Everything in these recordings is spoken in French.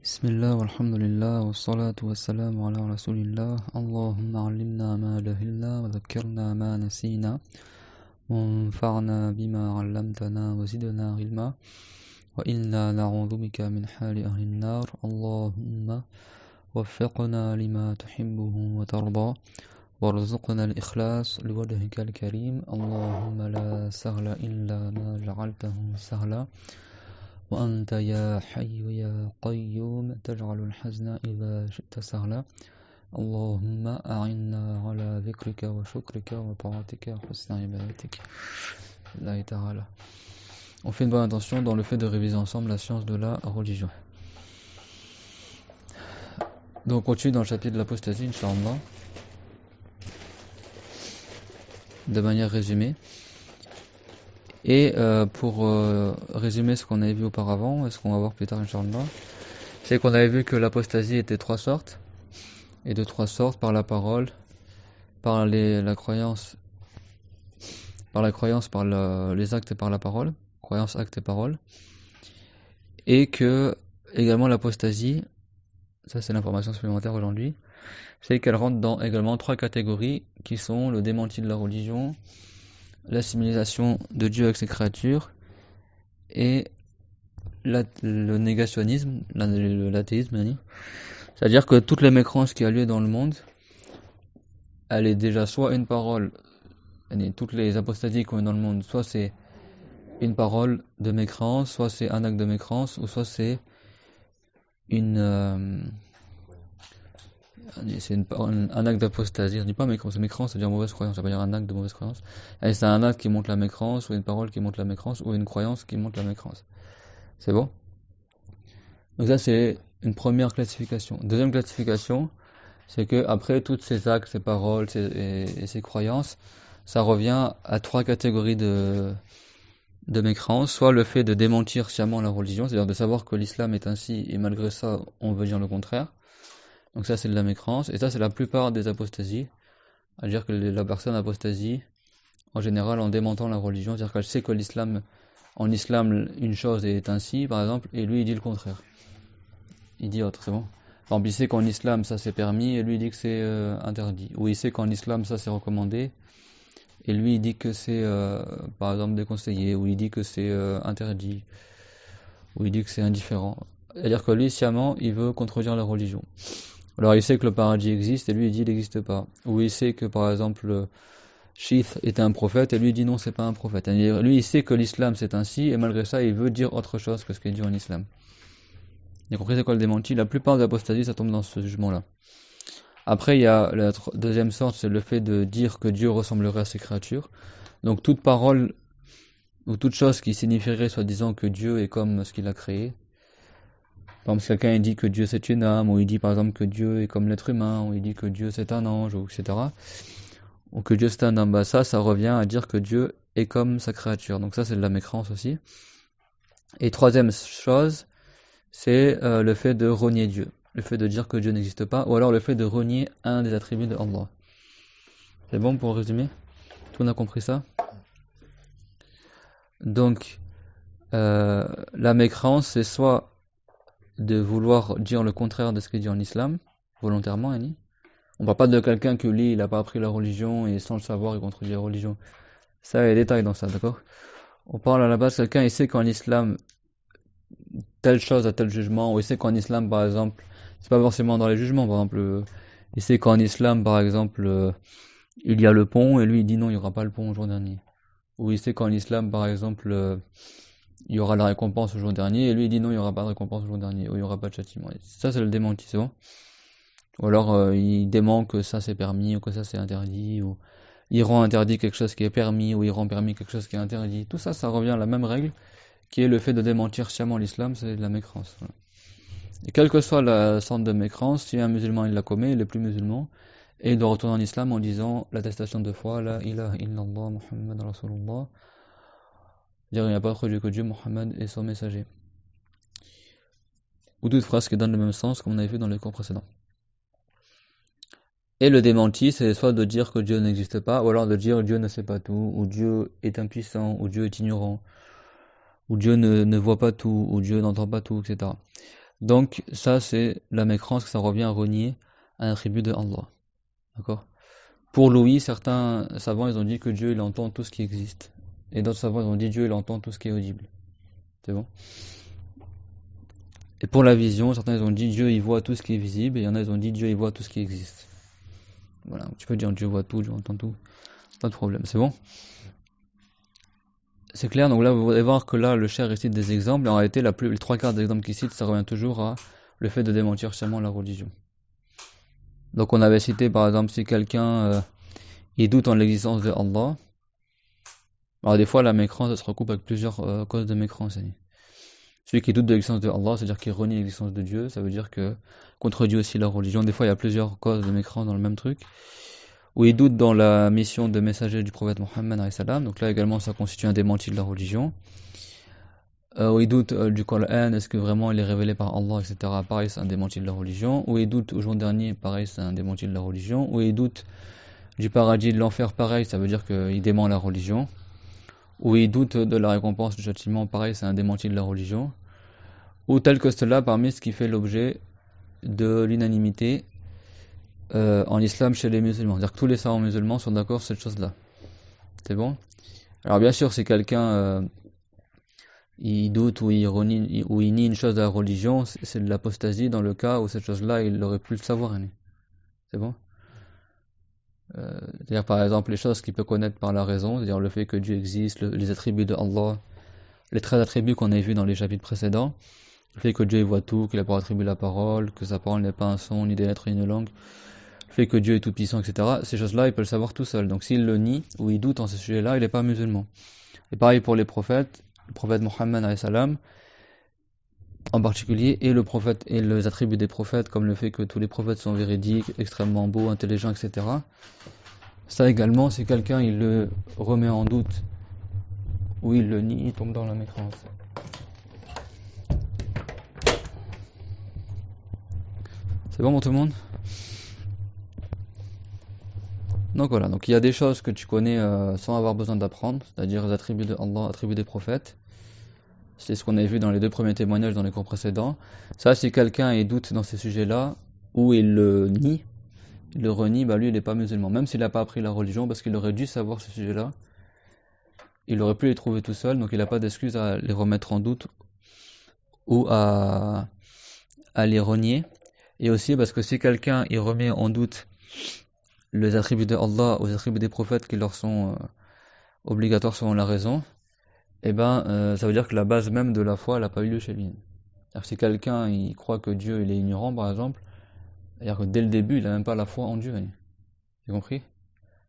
بسم الله والحمد لله والصلاة والسلام على رسول الله اللهم علمنا ما جهلنا وذكرنا ما نسينا وانفعنا بما علمتنا وزدنا علما وإنا نعوذ بك من حال أهل النار اللهم وفقنا لما تحبه وترضى وارزقنا الإخلاص لوجهك الكريم اللهم لا سهل إلا ما جعلته سهلا وأنت يا حي يا قيوم تجعل الحزن إذا شئت سهلا اللهم أعنا على ذكرك وشكرك وطاعتك وحسن عبادتك الله تعالى. On fait une bonne intention dans le fait de réviser ensemble la science de la religion. Donc on continue dans le chapitre de l'apostasie, Inch'Allah, de manière résumée. Et pour résumer ce qu'on avait vu auparavant, et ce qu'on va voir plus tard, Inch'Allah, c'est qu'on avait vu que l'apostasie était trois sortes, et de trois sortes: par la parole, par la croyance, par les actes et par la parole, croyance, acte et parole, et que également l'apostasie, ça c'est l'information supplémentaire aujourd'hui, c'est qu'elle rentre dans également trois catégories qui sont le démenti de la religion, l'assimilation de Dieu avec ses créatures et le négationnisme, l'athéisme. C'est-à-dire que toutes les mécrances qui ont lieu dans le monde, elle est déjà soit une parole, toutes les apostasies qui ont dans le monde, soit c'est une parole de mécrance, soit c'est un acte de mécrance, ou soit c'est un acte d'apostasie. On dit pas mécrance, mécrance ça veut dire mauvaise croyance, ça veut dire un acte de mauvaise croyance. Et c'est un acte qui montre la mécrance, ou une parole qui montre la mécrance, ou une croyance qui montre la mécrance. C'est bon? Donc ça c'est une première classification. Deuxième classification, c'est que après tous ces actes, ces paroles et ces croyances, ça revient à trois catégories de mécrance. Soit le fait de démentir sciemment la religion, c'est-à-dire de savoir que l'islam est ainsi et malgré ça on veut dire le contraire. Donc ça c'est de la mécrance, et ça c'est la plupart des apostasies. C'est-à-dire que la personne apostasie en général en démentant la religion, c'est-à-dire qu'elle sait que en islam une chose est ainsi par exemple, et lui il dit le contraire, il dit autre, c'est bon. Par exemple, il sait qu'en islam ça c'est permis et lui il dit que c'est interdit, ou il sait qu'en islam ça c'est recommandé et lui il dit que c'est par exemple déconseillé, ou il dit que c'est interdit, ou il dit que c'est indifférent. C'est-à-dire que lui sciemment il veut contredire la religion. Alors il sait que le paradis existe et lui il dit il n'existe pas. Ou il sait que par exemple Shith était un prophète et lui il dit non, c'est pas un prophète. Et lui il sait que l'islam c'est ainsi et malgré ça il veut dire autre chose que ce qu'il dit en islam. Vous avez compris c'est quoi le démenti? La plupart des apostasies ça tombe dans ce jugement-là. Après il y a la deuxième sorte, c'est le fait de dire que Dieu ressemblerait à ses créatures. Donc toute parole ou toute chose qui signifierait soi-disant que Dieu est comme ce qu'il a créé. Par exemple, si quelqu'un dit que Dieu c'est une âme, ou il dit par exemple que Dieu est comme l'être humain, ou il dit que Dieu c'est un ange, ou etc. Ou que Dieu c'est un homme, bah ça revient à dire que Dieu est comme sa créature. Donc ça c'est de la mécrance aussi. Et troisième chose, c'est le fait de renier Dieu. Le fait de dire que Dieu n'existe pas, ou alors le fait de renier un des attributs de Allah. C'est bon pour résumer? Tout le monde a compris ça? Donc, la mécrance, c'est soit de vouloir dire le contraire de ce qui est dit en islam, volontairement, Annie. On parle pas de quelqu'un que lui, il a pas appris la religion et sans le savoir, il contredit la religion. Ça, il y a des détails dans ça, d'accord? On parle à la base, quelqu'un, il sait qu'en islam, telle chose a tel jugement, ou il sait qu'en islam, par exemple, c'est pas forcément dans les jugements, par exemple, il sait qu'en islam, par exemple, il y a le pont, et lui, il dit non, il y aura pas le pont au jour dernier. Ou il sait qu'en islam, par exemple, il y aura la récompense au jour dernier, et lui il dit non, il n'y aura pas de récompense au jour dernier, ou il n'y aura pas de châtiment. Ça c'est le démenti, c'est bon? Ou alors il dément que ça c'est permis, ou que ça c'est interdit, ou il rend interdit quelque chose qui est permis, ou il rend permis quelque chose qui est interdit. Tout ça, ça revient à la même règle, qui est le fait de démentir sciemment l'islam, c'est de la mécrance. Voilà. Et quelle que soit la sorte de mécrance, si un musulman il la commet, il n'est plus musulman, et il doit retourner en islam en disant l'attestation de foi, la ilaha illallah Muhammad Rasulullah. Dire il n'y a pas autre Dieu que Dieu, Mohammed est son messager. Ou toute phrase qui donne le même sens comme on avait vu dans les cours précédents. Et le démenti, c'est soit de dire que Dieu n'existe pas, ou alors de dire Dieu ne sait pas tout, ou Dieu est impuissant, ou Dieu est ignorant, ou Dieu ne voit pas tout, ou Dieu n'entend pas tout, etc. Donc ça c'est la mécrance, que ça revient à renier un attribut de Allah. D'accord? Pour Louis, certains savants ils ont dit que Dieu il entend tout ce qui existe. Et d'autres savants ils ont dit Dieu il entend tout ce qui est audible. C'est bon? Et pour la vision, certains ils ont dit Dieu il voit tout ce qui est visible, et il y en a ils ont dit Dieu il voit tout ce qui existe. Voilà, tu peux dire Dieu voit tout, Dieu entend tout, pas de problème, c'est bon? C'est clair, donc là vous allez voir que là le cher cite des exemples, et en réalité les trois quarts des exemples qu'il cite, ça revient toujours à le fait de démentir seulement la religion. Donc on avait cité par exemple si quelqu'un il doute en l'existence de Allah, alors des fois la mécrance ça se recoupe avec plusieurs causes de mécrance. Celui qui doute de l'existence de Allah, c'est-à-dire qu'il renie l'existence de Dieu, ça veut dire que contredit aussi la religion. Des fois il y a plusieurs causes de mécrance dans le même truc. Ou il doute dans la mission de messager du prophète Mohammed, donc là également ça constitue un démenti de la religion. Ou il doute du Coran, est-ce que vraiment il est révélé par Allah, etc. Pareil, c'est un démenti de la religion. Ou il doute au jour dernier, pareil, c'est un démenti de la religion. Ou il doute du paradis et de l'enfer, pareil, ça veut dire qu'il dément la religion. Ou il doute de la récompense du châtiment, pareil, c'est un démenti de la religion. Ou tel que cela parmi ce qui fait l'objet de l'unanimité en islam chez les musulmans. C'est-à-dire que tous les savants musulmans sont d'accord sur cette chose-là. C'est bon? Alors bien sûr, si quelqu'un il doute ou il nie une chose de la religion, c'est de l'apostasie dans le cas où cette chose-là, il aurait pu le savoir. C'est bon? C'est-à-dire par exemple les choses qu'il peut connaître par la raison, c'est-à-dire le fait que Dieu existe, les attributs de Allah, les 13 attributs qu'on a vus dans les chapitres précédents, le fait que Dieu voit tout, qu'il a pour attribuer la parole, que sa parole n'est pas un son, ni des lettres, ni une langue, le fait que Dieu est tout puissant, etc. Ces choses-là, il peut le savoir tout seul. Donc s'il le nie ou il doute en ce sujet-là, il n'est pas musulman. Et pareil pour les prophètes, le prophète Mohammed en particulier, et le prophète et les attributs des prophètes, comme le fait que tous les prophètes sont véridiques, extrêmement beaux, intelligents, etc. Ça également, si quelqu'un il le remet en doute ou il le nie, il tombe dans la mécrance. C'est bon pour tout le monde? Donc voilà, donc il y a des choses que tu connais sans avoir besoin d'apprendre, c'est-à-dire les attributs de Allah, attributs des prophètes. C'est ce qu'on a vu dans les deux premiers témoignages dans les cours précédents. Ça, si quelqu'un est doute dans ces sujets-là, ou il le nie, il le renie, bah lui il n'est pas musulman. Même s'il n'a pas appris la religion, parce qu'il aurait dû savoir ce sujet-là, il aurait pu les trouver tout seul, donc il n'a pas d'excuse à les remettre en doute ou à les renier. Et aussi parce que si quelqu'un il remet en doute les attributs de Allah ou les attributs des prophètes qui leur sont obligatoires selon la raison, ça veut dire que la base même de la foi, elle n'a pas eu lieu chez lui. C'est-à-dire que si quelqu'un il croit que Dieu il est ignorant, par exemple, c'est-à-dire que dès le début, il n'a même pas la foi en Dieu. Vous compris?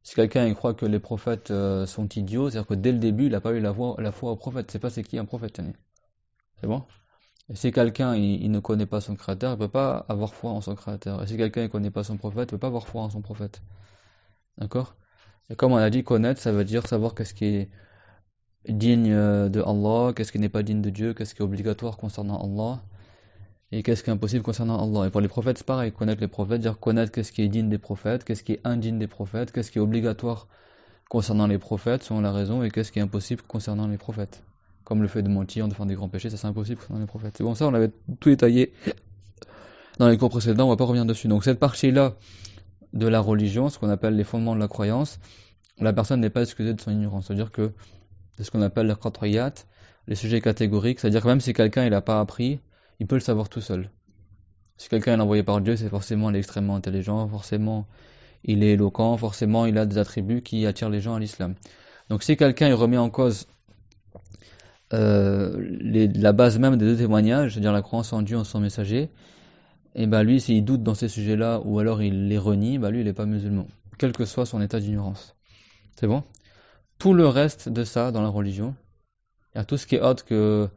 Si quelqu'un il croit que les prophètes sont idiots, c'est-à-dire que dès le début, il n'a pas eu la foi aux prophètes. C'est pas c'est qui un prophète. C'est bon? Et si quelqu'un il ne connaît pas son créateur, il ne peut pas avoir foi en son créateur. Et si quelqu'un ne connaît pas son prophète, il ne peut pas avoir foi en son prophète. D'accord? Et comme on a dit, connaître, ça veut dire savoir qu'est-ce qui est digne de Allah, qu'est-ce qui n'est pas digne de Dieu, qu'est-ce qui est obligatoire concernant Allah, et qu'est-ce qui est impossible concernant Allah. Et pour les prophètes, c'est pareil, connaître les prophètes, dire connaître qu'est-ce qui est digne des prophètes, qu'est-ce qui est indigne des prophètes, qu'est-ce qui est obligatoire concernant les prophètes, selon la raison, et qu'est-ce qui est impossible concernant les prophètes. Comme le fait de mentir, de faire des grands péchés, ça c'est impossible concernant les prophètes. C'est bon, ça on avait tout détaillé dans les cours précédents, on va pas revenir dessus. Donc cette partie-là de la religion, ce qu'on appelle les fondements de la croyance, la personne n'est pas excusée de son ignorance. C'est-à-dire que c'est ce qu'on appelle la qatriyat, les sujets catégoriques, c'est-à-dire que même si quelqu'un il n'a pas appris, il peut le savoir tout seul. Si quelqu'un est envoyé par Dieu, c'est forcément il est extrêmement intelligent, forcément il est éloquent, forcément il a des attributs qui attirent les gens à l'islam. Donc si quelqu'un il remet en cause la base même des deux témoignages, c'est-à-dire la croyance en Dieu, en son messager, et lui s'il doute dans ces sujets-là ou alors il les renie, lui il n'est pas musulman, quel que soit son état d'ignorance. C'est bon? Tout le reste de ça dans la religion, il y a tout ce qui est autre que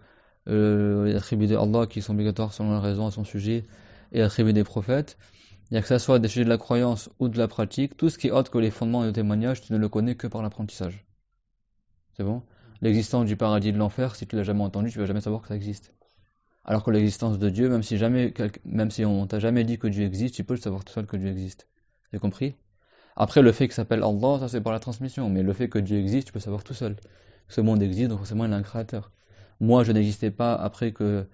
les attributs de Allah qui sont obligatoires selon la raison à son sujet et les attributs des prophètes, il y a que ça soit des sujets de la croyance ou de la pratique, tout ce qui est autre que les fondements et le témoignage, tu ne le connais que par l'apprentissage. C'est bon? L'existence du paradis et de l'enfer, si tu l'as jamais entendu, tu vas jamais savoir que ça existe. Alors que l'existence de Dieu, même si on t'a jamais dit que Dieu existe, tu peux le savoir tout seul que Dieu existe. Tu as compris? Après, le fait que ça s'appelle Allah, ça c'est par la transmission, mais le fait que Dieu existe, tu peux savoir tout seul. Ce monde existe, donc forcément il a un créateur. Moi, je n'existais pas après que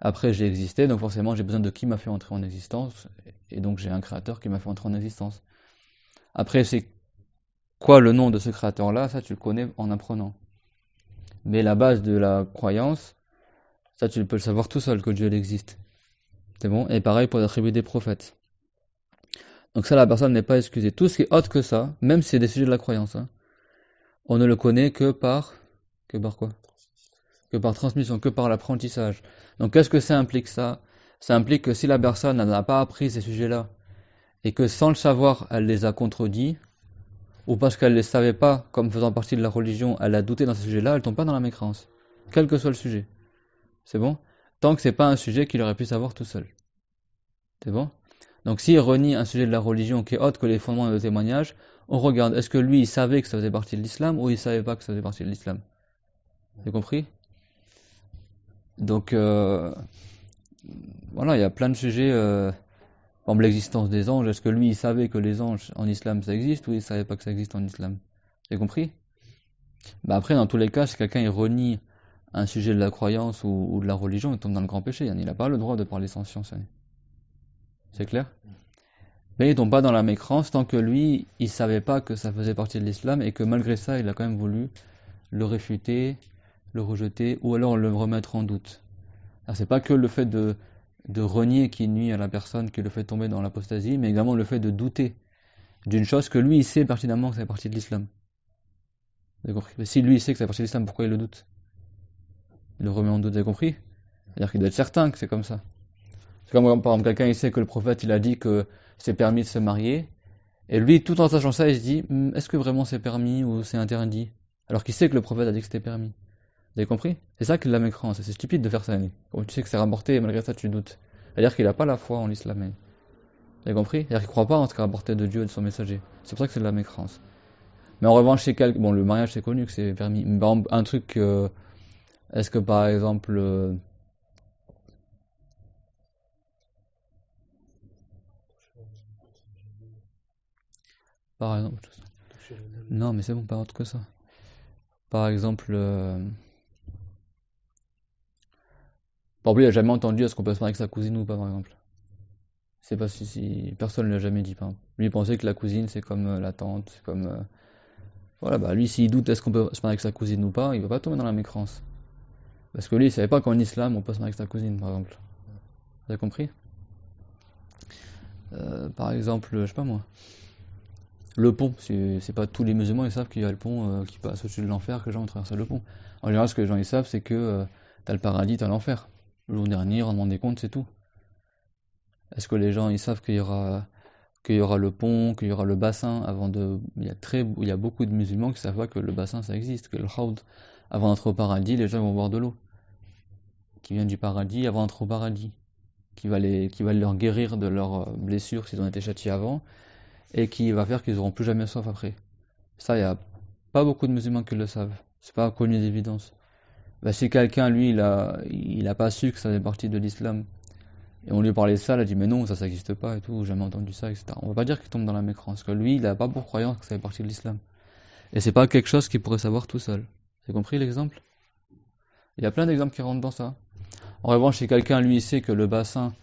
Après, j'ai existé, donc forcément, j'ai besoin de qui m'a fait entrer en existence, et donc j'ai un créateur qui m'a fait entrer en existence. Après, c'est quoi le nom de ce créateur-là? Ça, tu le connais en apprenant. Mais la base de la croyance, ça, tu peux le savoir tout seul, que Dieu il existe. C'est bon? Et pareil pour l'attribut des prophètes. Donc ça, la personne n'est pas excusée. Tout ce qui est autre que ça, même si c'est des sujets de la croyance, hein, on ne le connaît que par... Que par quoi? Que par transmission, que par l'apprentissage. Donc qu'est-ce que ça implique ça? Ça implique que si la personne n'a pas appris ces sujets-là, et que sans le savoir, elle les a contredits, ou parce qu'elle ne les savait pas, comme faisant partie de la religion, elle a douté dans ces sujets-là, elle tombe pas dans la mécréance. Quel que soit le sujet. C'est bon? Tant que c'est pas un sujet qu'il aurait pu savoir tout seul. C'est bon? Donc s'il renie un sujet de la religion qui est autre que les fondements de témoignage, on regarde, est-ce que lui il savait que ça faisait partie de l'islam ou il savait pas que ça faisait partie de l'islam? Vous avez compris? Donc voilà, il y a plein de sujets, par exemple l'existence des anges, est-ce que lui il savait que les anges en islam ça existe ou il savait pas que ça existe en islam? Vous avez compris? Bah après, dans tous les cas, si quelqu'un il renie un sujet de la croyance ou de la religion, il tombe dans le grand péché. Il n'a pas le droit de parler sans science. C'est clair? Mais il tombe pas dans la mécrance tant que lui, il savait pas que ça faisait partie de l'islam et que malgré ça, il a quand même voulu le réfuter, le rejeter ou alors le remettre en doute. Alors c'est pas que le fait de renier qui nuit à la personne, qui le fait tomber dans l'apostasie, mais également le fait de douter d'une chose que lui, il sait pertinemment que c'est partie de l'islam. Vous avez compris? Mais si lui, il sait que c'est partie de l'islam, pourquoi il le doute? Il le remet en doute, vous avez compris? C'est-à-dire qu'il doit être certain que c'est comme ça. C'est comme par exemple quelqu'un il sait que le prophète il a dit que c'est permis de se marier, et lui tout en sachant ça il se dit est-ce que vraiment c'est permis ou c'est interdit? Alors qu'il sait que le prophète a dit que c'était permis. Vous avez compris? C'est ça qui est la mécrance, c'est stupide de faire ça. Comme tu sais que c'est rapporté et malgré ça tu doutes. C'est-à-dire qu'il n'a pas la foi en l'islam. Vous avez compris? C'est-à-dire qu'il ne croit pas en ce qu'a rapporté de Dieu et de son messager. C'est pour ça que c'est de la mécrance. Mais en revanche, chez quelqu'un, bon le mariage c'est connu que c'est permis. Mais par exemple, un truc, est-ce que par exemple... par exemple... Non mais c'est bon, pas autre que ça. Par exemple, par exemple, il a jamais entendu est-ce qu'on peut se marier avec sa cousine ou pas, par exemple. C'est pas si personne ne l'a jamais dit, par exemple. Lui il pensait que la cousine c'est comme la tante, c'est comme voilà, bah lui s'il doute est-ce qu'on peut se marier avec sa cousine ou pas, il va pas tomber dans la mécrance. Parce que lui il savait pas qu'en islam on peut se marier avec sa cousine, par exemple. Vous avez compris? Par exemple, je sais pas moi. Le pont, c'est pas tous les musulmans ils savent qu'il y a le pont qui passe au-dessus de l'enfer, que les gens traversent le pont. En général, ce que les gens ils savent, c'est que t'as le paradis, t'as l'enfer. Le jour dernier, rendement des comptes, c'est tout. Est-ce que les gens ils savent qu'il y aura le pont, qu'il y aura le bassin avant de il y a beaucoup de musulmans qui savent pas que le bassin ça existe, que le khawd avant d'entrer au paradis, les gens vont boire de l'eau qui vient du paradis avant d'entrer au paradis, qui va leur guérir de leurs blessures s'ils ont été châtiés avant et qui va faire qu'ils n'auront plus jamais soif après. Ça, il y a pas beaucoup de musulmans qui le savent. C'est pas connu d'évidence. Bah, si quelqu'un, lui, il a pas su que ça faisait partie de l'islam, et on lui parlait de ça, il a dit mais non, ça n'existe pas et tout, jamais entendu ça, etc. On va pas dire qu'il tombe dans la mécrance, parce que lui, il a pas pour croyance que ça fait partie de l'islam. Et c'est pas quelque chose qu'il pourrait savoir tout seul. Vous avez compris l'exemple? Il y a plein d'exemples qui rentrent dans ça. En revanche, si quelqu'un, lui, sait que le bassin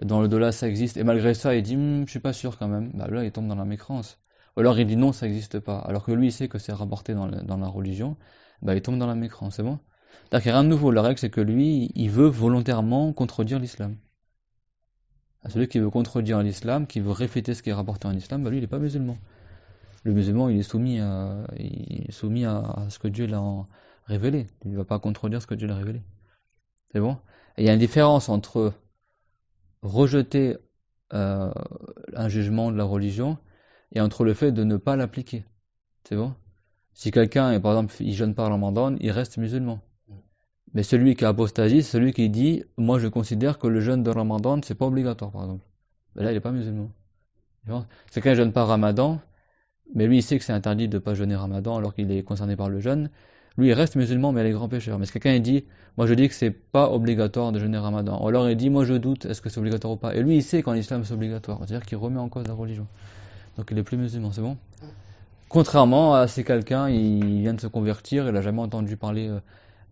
dans le delà ça existe, et malgré ça, il dit je suis pas sûr quand même, bah là, il tombe dans la mécrance. Ou alors il dit non, ça n'existe pas, alors que lui, il sait que c'est rapporté dans la religion, bah il tombe dans la mécrance, c'est bon? C'est-à-dire qu'il n'y a rien de nouveau. La règle, c'est que lui, il veut volontairement contredire l'islam. Celui qui veut contredire l'islam, qui veut réfuter ce qui est rapporté en islam, bah lui, il n'est pas musulman. Le musulman, il est soumis à ce que Dieu l'a révélé. Il ne va pas contredire ce que Dieu l'a révélé. C'est bon? Et il y a une différence entre rejeter un jugement de la religion et entre le fait de ne pas l'appliquer. C'est bon? Si quelqu'un, par exemple, il jeûne pas le Ramadan, il reste musulman. Mais celui qui apostasie, c'est celui qui dit moi je considère que le jeûne de Ramadan c'est pas obligatoire, par exemple. Ben là il est pas musulman. C'est quelqu'un qui jeûne pas Ramadan, mais lui il sait que c'est interdit de pas jeûner Ramadan alors qu'il est concerné par le jeûne. Lui il reste musulman mais il est grand pécheur. Mais si quelqu'un il dit moi je dis que c'est pas obligatoire de jeûner Ramadan, ou alors il dit moi je doute est-ce que c'est obligatoire ou pas, et lui il sait qu'en islam c'est obligatoire, c'est-à-dire qu'il remet en cause la religion. Donc il est plus musulman, c'est bon? Contrairement à si quelqu'un il vient de se convertir, il a jamais entendu parler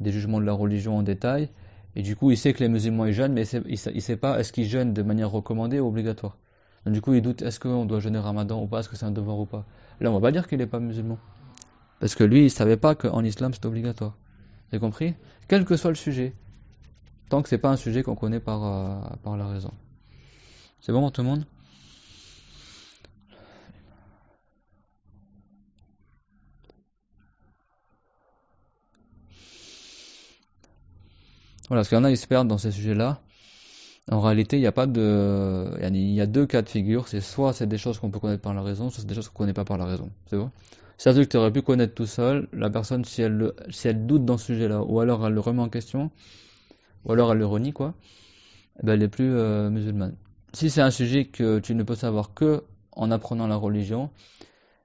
des jugements de la religion en détail, Et du coup, il sait que les musulmans ils jeûnent, mais il sait pas est-ce qu'ils jeûnent de manière recommandée ou obligatoire. Donc du coup, il doute est-ce qu'on doit jeûner Ramadan ou pas, est-ce que c'est un devoir ou pas. Là, on va pas dire qu'il n'est pas musulman. Parce que lui, il savait pas qu'en islam c'est obligatoire. Vous avez compris? Quel que soit le sujet. Tant que c'est pas un sujet qu'on connaît par la raison. C'est bon pour tout le monde? Voilà, parce qu'il y en a, ils se perdent dans ces sujets-là. En réalité, il y a pas de, il y a deux cas de figure. C'est soit c'est des choses qu'on peut connaître par la raison, soit c'est des choses qu'on connaît pas par la raison. C'est bon? C'est un truc que tu aurais pu connaître tout seul. La personne, si elle doute dans ce sujet-là, ou alors elle le remet en question, ou alors elle le renie, quoi, eh ben, elle est plus musulmane. Si c'est un sujet que tu ne peux savoir que en apprenant la religion,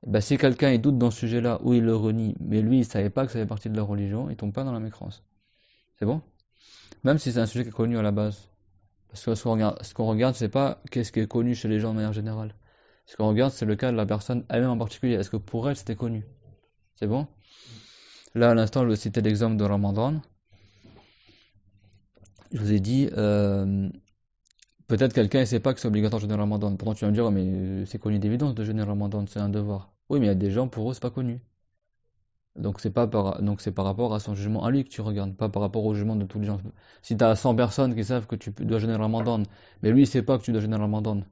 eh ben, si quelqu'un il doute dans ce sujet-là ou il le renie, mais lui il savait pas que ça fait partie de la religion, il tombe pas dans la mécrance. C'est bon? Même si c'est un sujet qui est connu à la base. Parce que ce qu'on regarde, c'est pas qu'est-ce qui est connu chez les gens de manière générale. Ce qu'on regarde, c'est le cas de la personne elle-même en particulier. Est-ce que pour elle, c'était connu? C'est bon? Là, à l'instant, je vais citer l'exemple de Ramadan. Je vous ai dit, peut-être quelqu'un ne sait pas que c'est obligatoire de jeûner le Ramadan. Pourtant, tu vas me dire, mais c'est connu d'évidence de jeûner le Ramadan, c'est un devoir. Oui, mais il y a des gens, pour eux, c'est pas connu. Donc donc c'est par rapport à son jugement à lui que tu regardes, pas par rapport au jugement de tous les gens. Si tu as 100 personnes qui savent que tu dois jeûner le Ramadan, mais lui il sait pas que tu dois jeûner le Ramadan,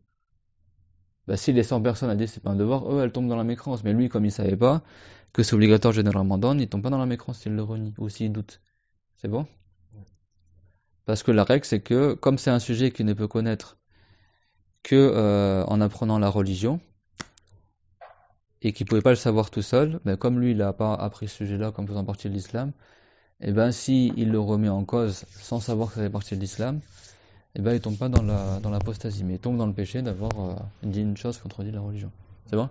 bah si les 100 personnes elles disent c'est pas un devoir, eux elles tombent dans la mécrance. Mais lui comme il savait pas que c'est obligatoire de jeûner le Ramadan, il tombe pas dans la mécrance s'il le renie ou s'il doute. C'est bon? Parce que la règle c'est que comme c'est un sujet qu'il ne peut connaître que en apprenant la religion et qu'il pouvait pas le savoir tout seul, mais comme lui il n'a pas appris ce sujet-là comme faisant partie de l'islam, et ben si il le remet en cause sans savoir que ça fait partie de l'islam, et ben il tombe pas dans l'apostasie, mais il tombe dans le péché d'avoir dit une chose qui contredit la religion. C'est bon?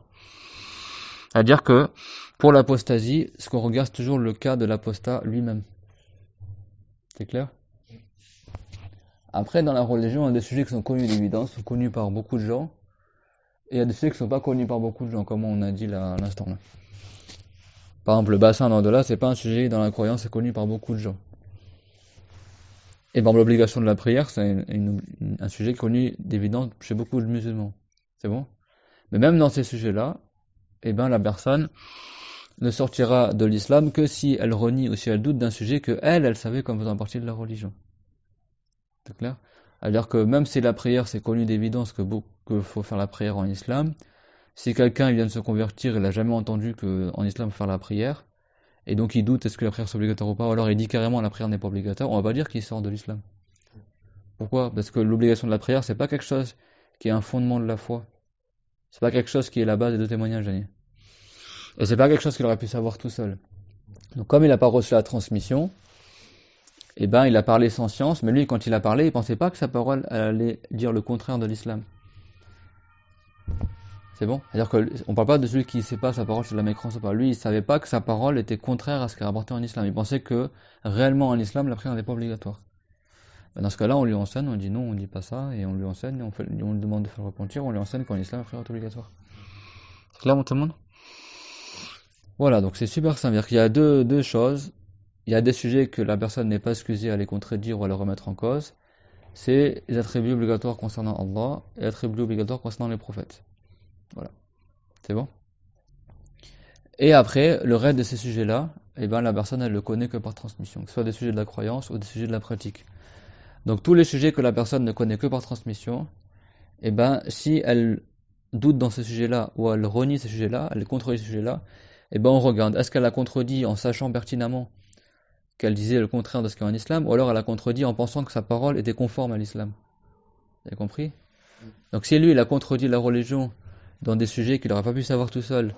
C'est-à-dire que pour l'apostasie, ce qu'on regarde c'est toujours le cas de l'apostat lui-même. C'est clair? Après, dans la religion, il y a des sujets qui sont connus d'évidence, sont connus par beaucoup de gens, et il y a des sujets qui ne sont pas connus par beaucoup de gens, comme on a dit là à l'instant là. Par exemple, le bassin d'au-delà, c'est pas un sujet dans la croyance, c'est connu par beaucoup de gens. Et par exemple, l'obligation de la prière, c'est un sujet connu d'évidence chez beaucoup de musulmans. C'est bon? Mais même dans ces sujets-là, eh ben, la personne ne sortira de l'islam que si elle renie ou si elle doute d'un sujet que elle savait comme faisant partie de la religion. C'est clair? C'est-à-dire que même si la prière, c'est connu d'évidence que faut faire la prière en islam, si quelqu'un vient de se convertir, il n'a jamais entendu qu'en islam il faut faire la prière, et donc il doute est-ce que la prière c'est obligatoire ou pas, ou alors il dit carrément la prière n'est pas obligatoire, on va pas dire qu'il sort de l'islam. Pourquoi? Parce que l'obligation de la prière, c'est pas quelque chose qui est un fondement de la foi. C'est pas quelque chose qui est la base des deux témoignages, Jenny. Et c'est pas quelque chose qu'il aurait pu savoir tout seul. Donc comme il n'a pas reçu la transmission, eh ben il a parlé sans science, mais lui quand il a parlé, il pensait pas que sa parole allait dire le contraire de l'islam. C'est bon? C'est-à-dire qu'on parle pas de celui qui ne sait pas sa parole c'est de la mécrance ou pas. Lui, il savait pas que sa parole était contraire à ce qu'il rapportait en islam. Il pensait que réellement en islam, la prière n'est pas obligatoire. Ben, dans ce cas-là, on lui enseigne, on dit non, on dit pas ça, et on lui enseigne, on lui demande de faire repentir, on lui enseigne qu'en islam, la prière est obligatoire. C'est clair, tout le monde? Voilà, donc c'est super simple. C'est-à-dire qu'il y a deux choses. Il y a des sujets que la personne n'est pas excusée à les contredire ou à les remettre en cause. C'est les attributs obligatoires concernant Allah et les attributs obligatoires concernant les prophètes. Voilà. C'est bon? Et après, le reste de ces sujets-là, eh ben, la personne, elle le connaît que par transmission. Que ce soit des sujets de la croyance ou des sujets de la pratique. Donc, tous les sujets que la personne ne connaît que par transmission, eh ben, si elle doute dans ces sujets-là ou elle renie ces sujets-là, elle contredit ces sujets-là, eh ben, on regarde. Est-ce qu'elle a contredit en sachant pertinemment qu'elle disait le contraire de ce qu'est en islam, ou alors elle a contredit en pensant que sa parole était conforme à l'islam. Vous avez compris? Donc si lui, il a contredit la religion dans des sujets qu'il n'aurait pas pu savoir tout seul,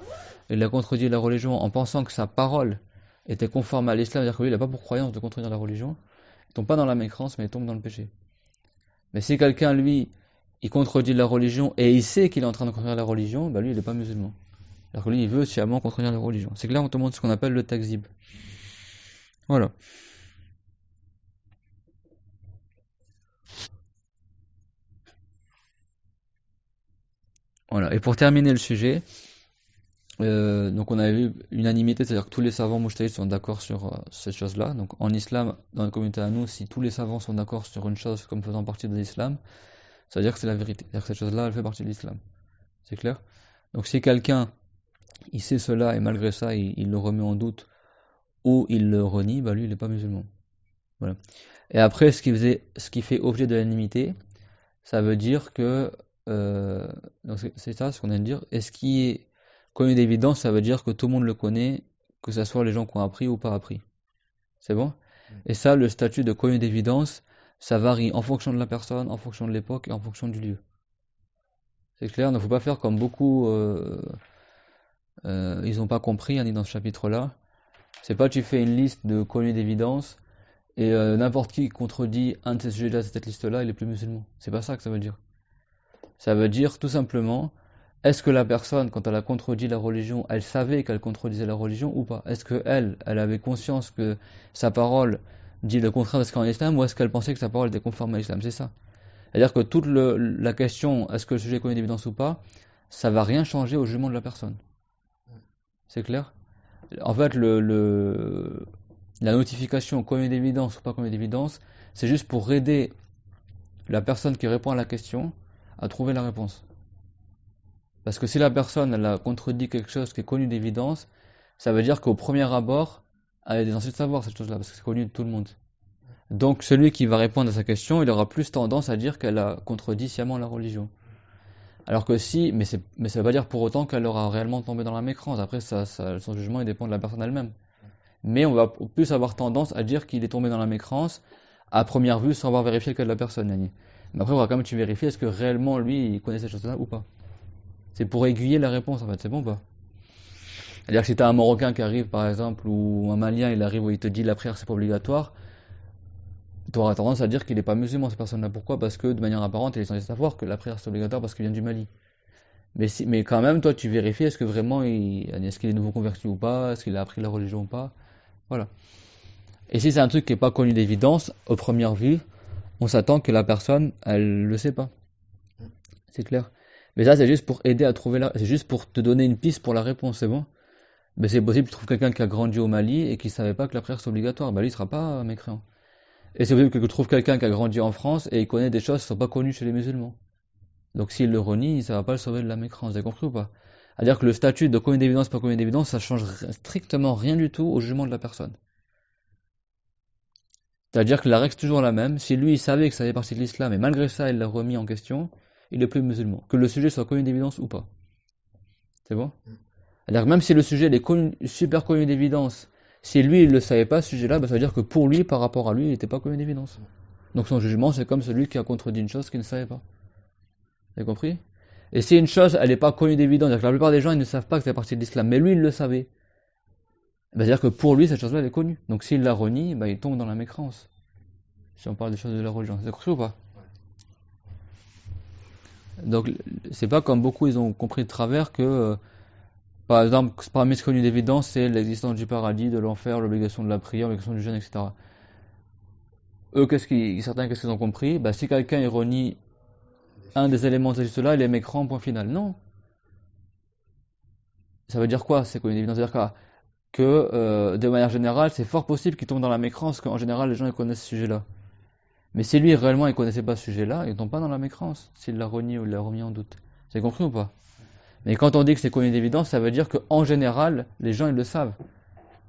il a contredit la religion en pensant que sa parole était conforme à l'islam, c'est-à-dire que lui, il n'a pas pour croyance de contredire la religion, il tombe pas dans la mécrance, mais il tombe dans le péché. Mais si quelqu'un, lui, il contredit la religion et il sait qu'il est en train de contredire la religion, bah lui, il n'est pas musulman. Alors que lui, il veut sciemment contredire la religion. C'est que là, on te montre ce qu'on appelle le takzib. Voilà. Voilà. Et pour terminer le sujet, Donc on avait vu unanimité, c'est-à-dire que tous les savants mujtahid sont d'accord sur cette chose-là. Donc en islam, dans la communauté à nous, si tous les savants sont d'accord sur une chose comme faisant partie de l'islam, ça veut dire que c'est la vérité. C'est-à-dire que cette chose-là, elle fait partie de l'islam. C'est clair? Donc si quelqu'un, il sait cela et malgré ça, il le remet en doute ou il le renie, bah lui, il n'est pas musulman. Voilà. Et après, ce qui fait objet de l'unanimité, ça veut dire que, donc c'est ça ce qu'on vient de dire. Et ce qui est connu d'évidence, ça veut dire que tout le monde le connaît, que ce soit les gens qui ont appris ou pas appris. C'est bon? Et ça, le statut de connu d'évidence, ça varie en fonction de la personne, en fonction de l'époque et en fonction du lieu. C'est clair? Il ne faut pas faire comme beaucoup, ils n'ont pas compris, hein, ni dans ce chapitre-là. C'est pas tu fais une liste de connus d'évidence et n'importe qui contredit un de ces sujets-là, cette liste-là, il est plus musulman. C'est pas ça que ça veut dire. Ça veut dire tout simplement, est-ce que la personne, quand elle a contredit la religion, elle savait qu'elle contredisait la religion ou pas? Est-ce que elle avait conscience que sa parole dit le contraire de ce qu'il y a en islam, ou est-ce qu'elle pensait que sa parole était conforme à l'islam? C'est ça. C'est-à-dire que toute la question, est-ce que le sujet est connu d'évidence ou pas, ça va rien changer au jugement de la personne. C'est clair? En fait, la notification connu d'évidence ou pas connu d'évidence, c'est juste pour aider la personne qui répond à la question à trouver la réponse. Parce que si la personne elle a contredit quelque chose qui est connu d'évidence, ça veut dire qu'au premier abord, elle est censée savoir cette chose-là, parce que c'est connu de tout le monde. Donc celui qui va répondre à sa question, il aura plus tendance à dire qu'elle a contredit sciemment la religion. Alors que si, mais ça ne veut pas dire pour autant qu'elle aura réellement tombé dans la mécrance. Après, son jugement il dépend de la personne elle-même. Mais on va plus avoir tendance à dire qu'il est tombé dans la mécrance à première vue sans avoir vérifié le cas de la personne. Mais après, on va quand même vérifier est-ce que réellement lui il connaît cette chose-là ou pas. C'est pour aiguiller la réponse en fait, c'est bon ou pas? C'est-à-dire que si t'as un Marocain qui arrive par exemple, ou un Malien il arrive où il te dit la prière c'est pas obligatoire, tu auras tendance à dire qu'il n'est pas musulman cette personne-là. Pourquoi? Parce que de manière apparente il est censé savoir que la prière c'est obligatoire parce qu'il vient du Mali. Mais quand même toi tu vérifies est-ce que vraiment est-ce qu'il est nouveau converti ou pas, est-ce qu'il a appris la religion ou pas. Voilà. Et si c'est un truc qui n'est pas connu d'évidence, aux premières vues, on s'attend que la personne elle le sait pas. C'est clair. Mais ça c'est juste pour aider à trouver c'est juste pour te donner une piste pour la réponse, c'est bon? Ben c'est possible que tu trouves quelqu'un qui a grandi au Mali et qui ne savait pas que la prière c'est obligatoire. Ben lui, il ne sera pas mécréant. Et c'est possible que tu trouves quelqu'un qui a grandi en France et il connaît des choses qui ne sont pas connues chez les musulmans. Donc s'il le renie, ça ne va pas le sauver de la mécréance. Vous avez compris ou pas? C'est-à-dire que le statut de connu d'évidence, pas connu d'évidence, ça change strictement rien du tout au jugement de la personne. C'est-à-dire que la règle est toujours la même. Si lui, il savait que ça faisait partie de l'islam et malgré ça, il l'a remis en question, il est plus musulman. Que le sujet soit connu d'évidence ou pas. C'est bon? C'est-à-dire que même si le sujet est super connu d'évidence, si lui il ne le savait pas ce sujet-là, bah, ça veut dire que pour lui, par rapport à lui, il n'était pas connu d'évidence. Donc son jugement, c'est comme celui qui a contredit une chose qu'il ne savait pas. Vous avez compris? Et si une chose, elle n'est pas connue d'évidence, c'est-à-dire que la plupart des gens, ils ne savent pas que c'est partie de l'islam, mais lui, il le savait. Bah, c'est-à-dire que pour lui, cette chose-là, elle est connue. Donc s'il la renie, bah, il tombe dans la mécréance. Si on parle des choses de la religion. Vous avez compris ou pas? Donc c'est pas comme beaucoup, ils ont compris de travers que... par exemple, parmi ce connu d'évidence, c'est l'existence du paradis, de l'enfer, l'obligation de la prière, l'obligation du jeûne, etc. Eux, certains, qu'est-ce qu'ils ont compris? Bah, si quelqu'un ironie un des éléments de cela, il est mécréant, point final. Non. Ça veut dire quoi, c'est connu d'évidence? Ça veut dire que, de manière générale, c'est fort possible qu'il tombe dans la mécrance, qu'en général, les gens ils connaissent ce sujet-là. Mais si lui, réellement, il connaissait pas ce sujet-là, il tombe pas dans la mécrance, s'il l'a renié ou il l'a remis en doute. Vous avez compris ou pas? Mais quand on dit que c'est connu d'évidence, ça veut dire qu'en général, les gens, ils le savent.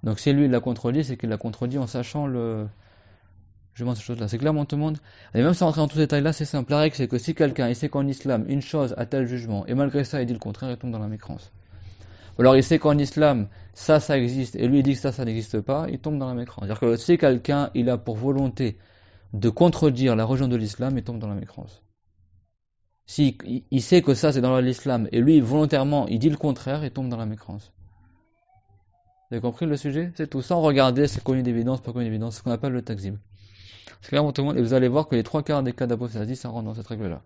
Donc si lui, il l'a contredit, c'est qu'il l'a contredit en sachant je montre ces choses-là. C'est clair, tout le monde? Et même sans rentrer dans tous ces détails-là, c'est simple. La règle, c'est que si quelqu'un, il sait qu'en islam, une chose a tel jugement, et malgré ça, il dit le contraire, il tombe dans la mécrance. Ou alors il sait qu'en islam, ça existe, et lui, il dit que ça n'existe pas, il tombe dans la mécrance. C'est-à-dire que si quelqu'un, il a pour volonté de contredire la religion de l'islam, il tombe dans la mécrance. Si il sait que ça, c'est dans l'islam, et lui, volontairement, il dit le contraire, il tombe dans la mécrance. Vous avez compris le sujet? C'est tout. Sans regarder, c'est connu d'évidence, pas connu d'évidence, c'est ce qu'on appelle le takzib. C'est clair pour tout le monde, et vous allez voir que les 3/4 des cas d'apostasie, ça rentre dans cette règle-là.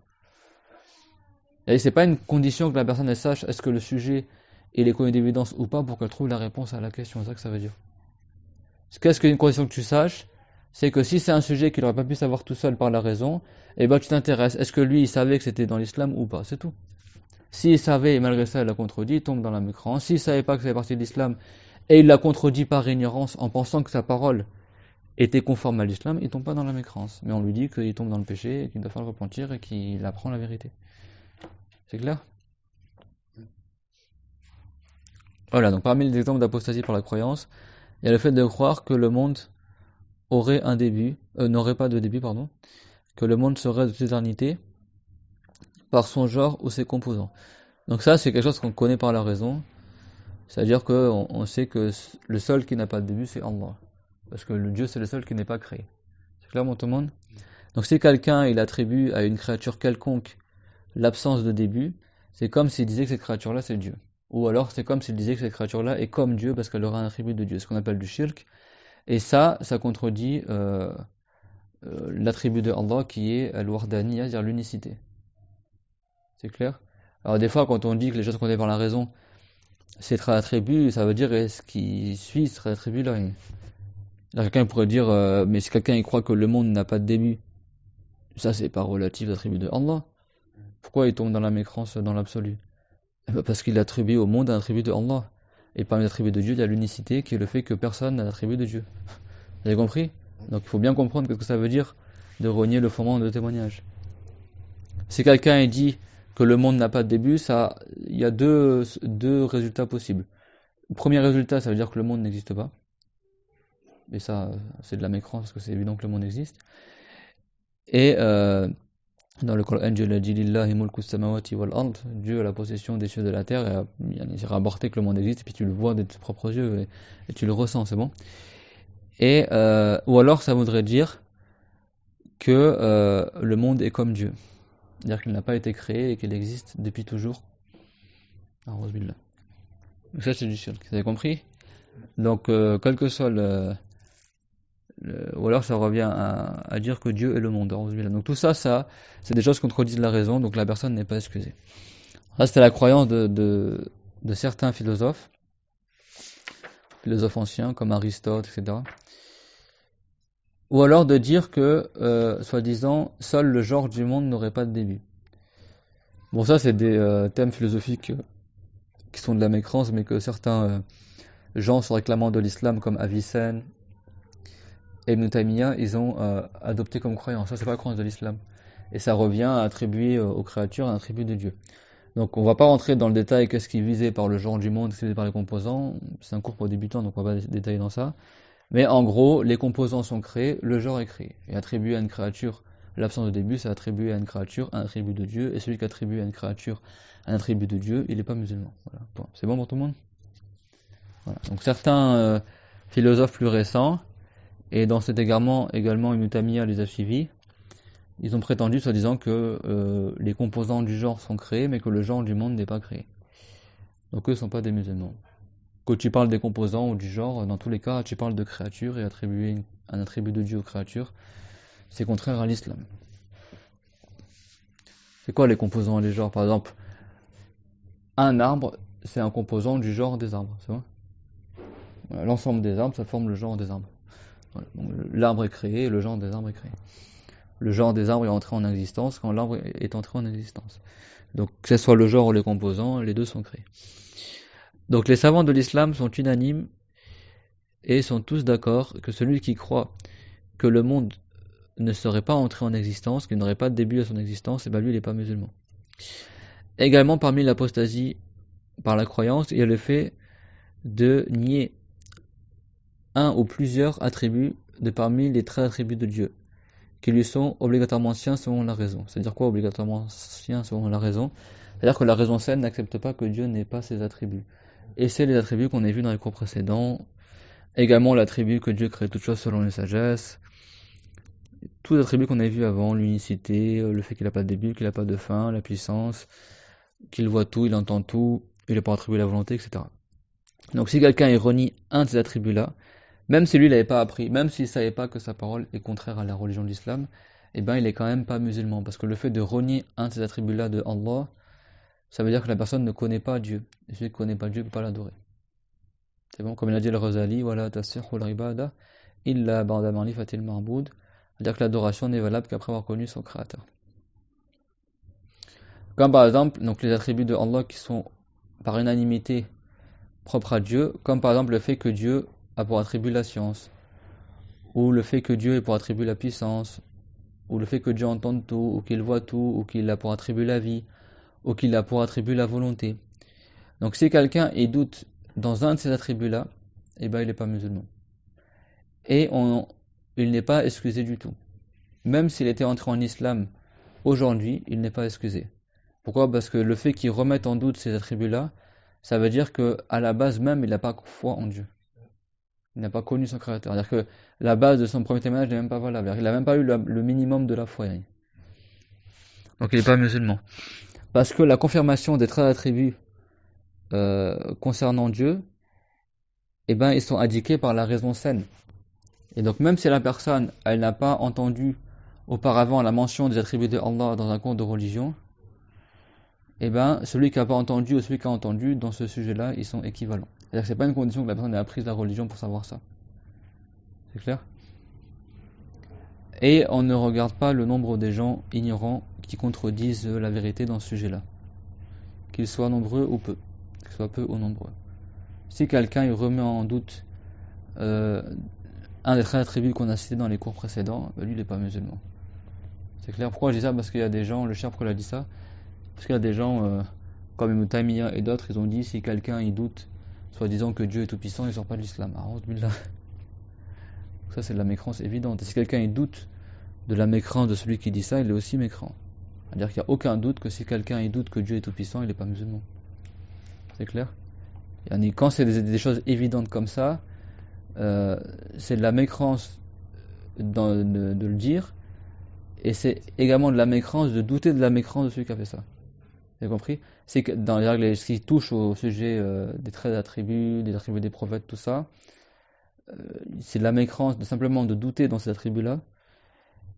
Et c'est pas une condition que la personne elle sache est-ce que le sujet il est connu d'évidence ou pas pour qu'elle trouve la réponse à la question, c'est ça que ça veut dire. Qu'est-ce qu'une condition que tu saches? C'est que si c'est un sujet qu'il n'aurait pas pu savoir tout seul par la raison, eh ben tu t'intéresses, est-ce que lui il savait que c'était dans l'islam ou pas, c'est tout. S'il savait et malgré ça il l'a contredit, il tombe dans la mécréance. S'il savait pas que ça fait partie de l'islam et il l'a contredit par ignorance en pensant que sa parole était conforme à l'islam, il tombe pas dans la mécréance. Mais on lui dit qu'il tombe dans le péché et qu'il doit faire le repentir et qu'il apprend la vérité. C'est clair? Voilà, donc parmi les exemples d'apostasie par la croyance, il y a le fait de croire que le monde aurait un début, n'aurait pas de début, pardon, que le monde serait de l'éternité par son genre ou ses composants. Donc ça, c'est quelque chose qu'on connaît par la raison, c'est-à-dire qu'on sait que le seul qui n'a pas de début, c'est Allah. Parce que le Dieu, c'est le seul qui n'est pas créé. C'est clair, tout le monde? Donc si quelqu'un, il attribue à une créature quelconque l'absence de début, c'est comme s'il disait que cette créature-là, c'est Dieu. Ou alors, c'est comme s'il disait que cette créature-là est comme Dieu parce qu'elle aura un attribut de Dieu, ce qu'on appelle du shirk. Et ça contredit l'attribut de Allah qui est al-wahdaniyya, c'est-à-dire l'unicité. C'est clair? Alors des fois, quand on dit que les choses qu'on est par la raison, c'est très attribut, ça veut dire ce qui suit serait attribut là. Là, quelqu'un pourrait dire, mais si quelqu'un il croit que le monde n'a pas de début, ça c'est pas relatif d'attribut de Allah. Pourquoi il tombe dans la mécréance dans l'absolu? Parce qu'il attribue au monde un attribut de Allah. Et parmi les attributs de Dieu, il y a l'unicité qui est le fait que personne n'a l'attribut de Dieu. Vous avez compris? Donc il faut bien comprendre ce que ça veut dire de renier le fondement de témoignage. Si quelqu'un dit que le monde n'a pas de début, il y a deux résultats possibles. Le premier résultat, ça veut dire que le monde n'existe pas. Et ça, c'est de la mécréance parce que c'est évident que le monde existe. Et dans le Coran, Dieu a dit Lillahi mulku samawati wal ard, Dieu a la possession des cieux et de la terre, et il a rapporté que le monde existe, et puis tu le vois de tes propres yeux, et tu le ressens, c'est bon. Et, ou alors ça voudrait dire que le monde est comme Dieu. C'est-à-dire qu'il n'a pas été créé et qu'il existe depuis toujours. Donc ça c'est du shirk, vous avez compris? Donc quel que soit ou alors ça revient à dire que Dieu est le monde. Donc tout ça, c'est des choses qui contredisent la raison, donc la personne n'est pas excusée. Ça c'était la croyance de certains philosophes anciens comme Aristote, etc. Ou alors de dire que, soi-disant, seul le genre du monde n'aurait pas de début. Bon, ça c'est des thèmes philosophiques qui sont de la mécréance, mais que certains gens se réclamant de l'islam comme Avicenne et Ibn Taymiyyah, ils ont adopté comme croyance. Ça c'est pas la croyance de l'islam. Et ça revient à attribuer aux créatures un attribut de Dieu. Donc on va pas rentrer dans le détail qu'est-ce qui est visé par le genre du monde, qu'est-ce qui est visé par les composants. C'est un cours pour débutants, donc on va pas détailler dans ça. Mais en gros, les composants sont créés, le genre est créé. Et attribuer à une créature l'absence de début, c'est attribuer à une créature un attribut de Dieu. Et celui qui attribue à une créature un attribut de Dieu, il n'est pas musulman. Voilà. Bon. C'est bon pour tout le monde? Voilà. Donc certains philosophes plus récents, et dans cet égarement également Ibn Taymiyyah les a suivis, ils ont prétendu soi-disant que les composants du genre sont créés, mais que le genre du monde n'est pas créé. Donc eux ne sont pas des musulmans. Quand tu parles des composants ou du genre, dans tous les cas, tu parles de créature et attribuer un attribut de Dieu aux créatures, c'est contraire à l'islam. C'est quoi les composants et les genres? Par exemple, un arbre, c'est un composant du genre des arbres, c'est vrai? Voilà, l'ensemble des arbres, ça forme le genre des arbres. Voilà, donc l'arbre est créé et le genre des arbres est créé. Le genre des arbres est entré en existence quand l'arbre est entré en existence. Donc que ce soit le genre ou les composants, les deux sont créés. Donc les savants de l'islam sont unanimes et sont tous d'accord que celui qui croit que le monde ne serait pas entré en existence, qu'il n'aurait pas de début à son existence, et bien lui il n'est pas musulman. Également parmi l'apostasie par la croyance, il y a le fait de nier un ou plusieurs attributs de parmi les 13 attributs de Dieu, qui lui sont obligatoirement siens selon la raison. C'est-à-dire quoi obligatoirement siens selon la raison? C'est-à-dire que la raison saine n'accepte pas que Dieu n'ait pas ses attributs. Et c'est les attributs qu'on a vus dans les cours précédents. Également l'attribut que Dieu crée toutes choses selon les sagesses. Tous les attributs qu'on a vus avant, l'unicité, le fait qu'il n'a pas de début, qu'il n'a pas de fin, la puissance, qu'il voit tout, il entend tout, il n'a pas attribué la volonté, etc. Donc si quelqu'un renie un de ces attributs-là, même si lui il n'avait pas appris, même s'il ne savait pas que sa parole est contraire à la religion de l'islam, eh ben il est quand même pas musulman. Parce que le fait de renier un de ces attributs-là de Allah, ça veut dire que la personne ne connaît pas Dieu. Et celui qui ne connaît pas Dieu ne peut pas l'adorer. C'est bon, comme il a dit le Ghazali, voilà, tasihhu al-ibada illa ba'da ma'rifatil ma'bud. C'est-à-dire que l'adoration n'est valable qu'après avoir connu son créateur. Comme par exemple, donc les attributs de Allah qui sont par unanimité propres à Dieu, comme par exemple le fait que Dieu a pour attribut la science, ou le fait que Dieu ait pour attribut la puissance, ou le fait que Dieu entende tout, ou qu'il voit tout, ou qu'il a pour attribut la vie, ou qu'il a pour attribut la volonté. Donc si quelqu'un y doute dans un de ces attributs-là, eh ben il n'est pas musulman. Et il n'est pas excusé du tout. Même s'il était entré en islam aujourd'hui, il n'est pas excusé. Pourquoi? Parce que le fait qu'il remette en doute ces attributs-là, ça veut dire que à la base même, il n'a pas foi en Dieu. Il n'a pas connu son créateur. C'est-à-dire que la base de son premier témoignage n'est même pas valable. Il n'a même pas eu le minimum de la foi. Donc il n'est pas musulman. Parce que la confirmation des 13 attributs concernant Dieu, eh ben, ils sont indiqués par la raison saine. Et donc même si la personne, elle n'a pas entendu auparavant la mention des attributs de Allah dans un conte de religion, eh ben, celui qui n'a pas entendu ou celui qui a entendu, dans ce sujet-là, ils sont équivalents. C'est-à-dire que c'est pas une condition que la personne ait appris la religion pour savoir ça. C'est clair? Et on ne regarde pas le nombre des gens ignorants qui contredisent la vérité dans ce sujet-là. Qu'ils soient nombreux ou peu. Qu'ils soient peu ou nombreux. Si quelqu'un il remet en doute un des 13 attributs qu'on a cités dans les cours précédents, lui il n'est pas musulman. C'est clair? Pourquoi je dis ça? Parce qu'il y a des gens, le cher pourquoi il a dit ça? Parce qu'il y a des gens, comme Ibn Taymiyyah et d'autres, ils ont dit si quelqu'un il doute, soi-disant que Dieu est tout puissant, il sort pas de l'islam. Ça c'est de la mécrance évidente. Et si quelqu'un il doute de la mécrance de celui qui dit ça, il est aussi mécrant. C'est-à-dire qu'il n'y a aucun doute que si quelqu'un il doute que Dieu est tout puissant, il n'est pas musulman. C'est clair? Quand c'est des choses évidentes comme ça, c'est de la mécrance de le dire, et c'est également de la mécrance de douter de la mécrance de celui qui a fait ça. Vous avez compris? C'est que dans les règles, ce qui touche au sujet des 13 attributs, des attributs des prophètes, tout ça, c'est de la mécrance simplement de douter dans ces attributs-là,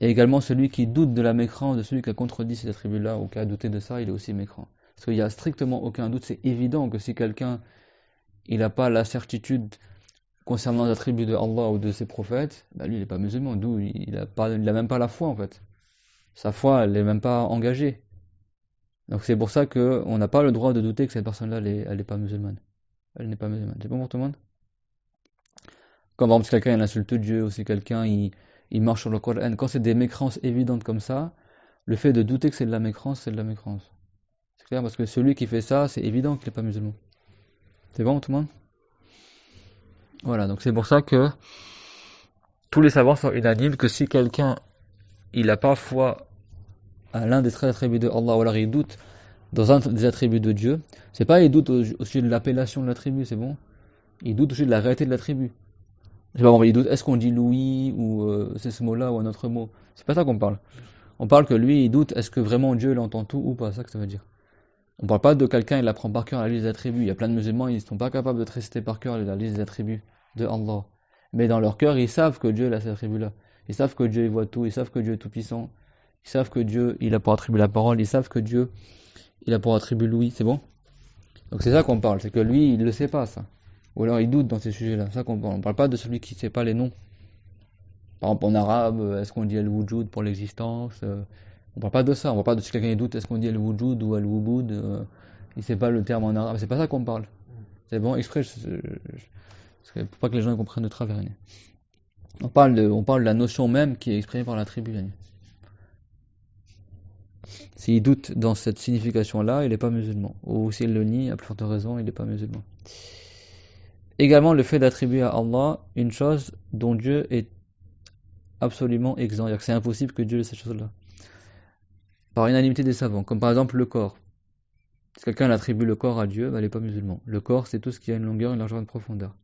et également celui qui doute de la mécrance de celui qui a contredit ces attributs-là ou qui a douté de ça, il est aussi mécrant. Parce qu'il n'y a strictement aucun doute, c'est évident que si quelqu'un il n'a pas la certitude concernant les attributs de Allah ou de ses prophètes, bah lui il n'est pas musulman, d'où il a même pas la foi en fait. Sa foi elle n'est même pas engagée. Donc c'est pour ça qu'on n'a pas le droit de douter que cette personne-là elle n'est pas musulmane. Elle n'est pas musulmane. C'est bon pour tout le monde? Comme par exemple si quelqu'un il insulte Dieu ou si quelqu'un il marche sur le Coran, quand c'est des mécrances évidentes comme ça, le fait de douter que c'est de la mécrance, c'est de la mécrance. C'est clair parce que celui qui fait ça, c'est évident qu'il n'est pas musulman. C'est bon tout le monde? Voilà, donc c'est pour ça que tous les savants sont unanimes que si quelqu'un il n'a pas foi à l'un des 13 attributs de Allah ou alors il doute dans un des attributs de Dieu, c'est pas il doute au sujet de l'appellation de l'attribut, c'est bon? Il doute au sujet de la réalité de l'attribut. C'est pas bon, il doute est-ce qu'on dit Louis ou c'est ce mot-là ou un autre mot. C'est pas ça qu'on parle. On parle que lui il doute est-ce que vraiment Dieu il entend tout ou pas, c'est ça que ça veut dire. On parle pas de quelqu'un il apprend par cœur la liste des attributs. Il y a plein de musulmans ils sont pas capables de réciter par cœur la liste des attributs de Allah. Mais dans leur cœur ils savent que Dieu a ces attributs-là. Ils savent que Dieu il voit tout, ils savent que Dieu est tout puissant. Ils savent que Dieu, il a pour attribut la parole, ils savent que Dieu, il a pour attribut l'ouïe, c'est bon? Donc c'est ça qu'on parle, c'est que lui, il ne le sait pas, ça. Ou alors il doute dans ces sujets-là, c'est ça qu'on parle. On parle pas de celui qui ne sait pas les noms. Par exemple, en arabe, est-ce qu'on dit al-wujud pour l'existence? On parle pas de ça, on parle pas de si quelqu'un doute, est-ce qu'on dit al-wujud ou al-wubud? Il ne sait pas le terme en arabe, c'est pas ça qu'on parle. C'est bon, exprès, pour pas que les gens comprennent de travers. On parle de la notion même qui est exprimée par la tribu. S'il doute dans cette signification-là, il n'est pas musulman. Ou s'il le nie, à plus forte raison, il n'est pas musulman. Également, le fait d'attribuer à Allah une chose dont Dieu est absolument exempt. C'est-à-dire que c'est impossible que Dieu ait cette chose-là. Par unanimité des savants, comme par exemple le corps. Si quelqu'un attribue le corps à Dieu, il n'est pas musulman. Le corps, c'est tout ce qui a une longueur, une largeur, une profondeur.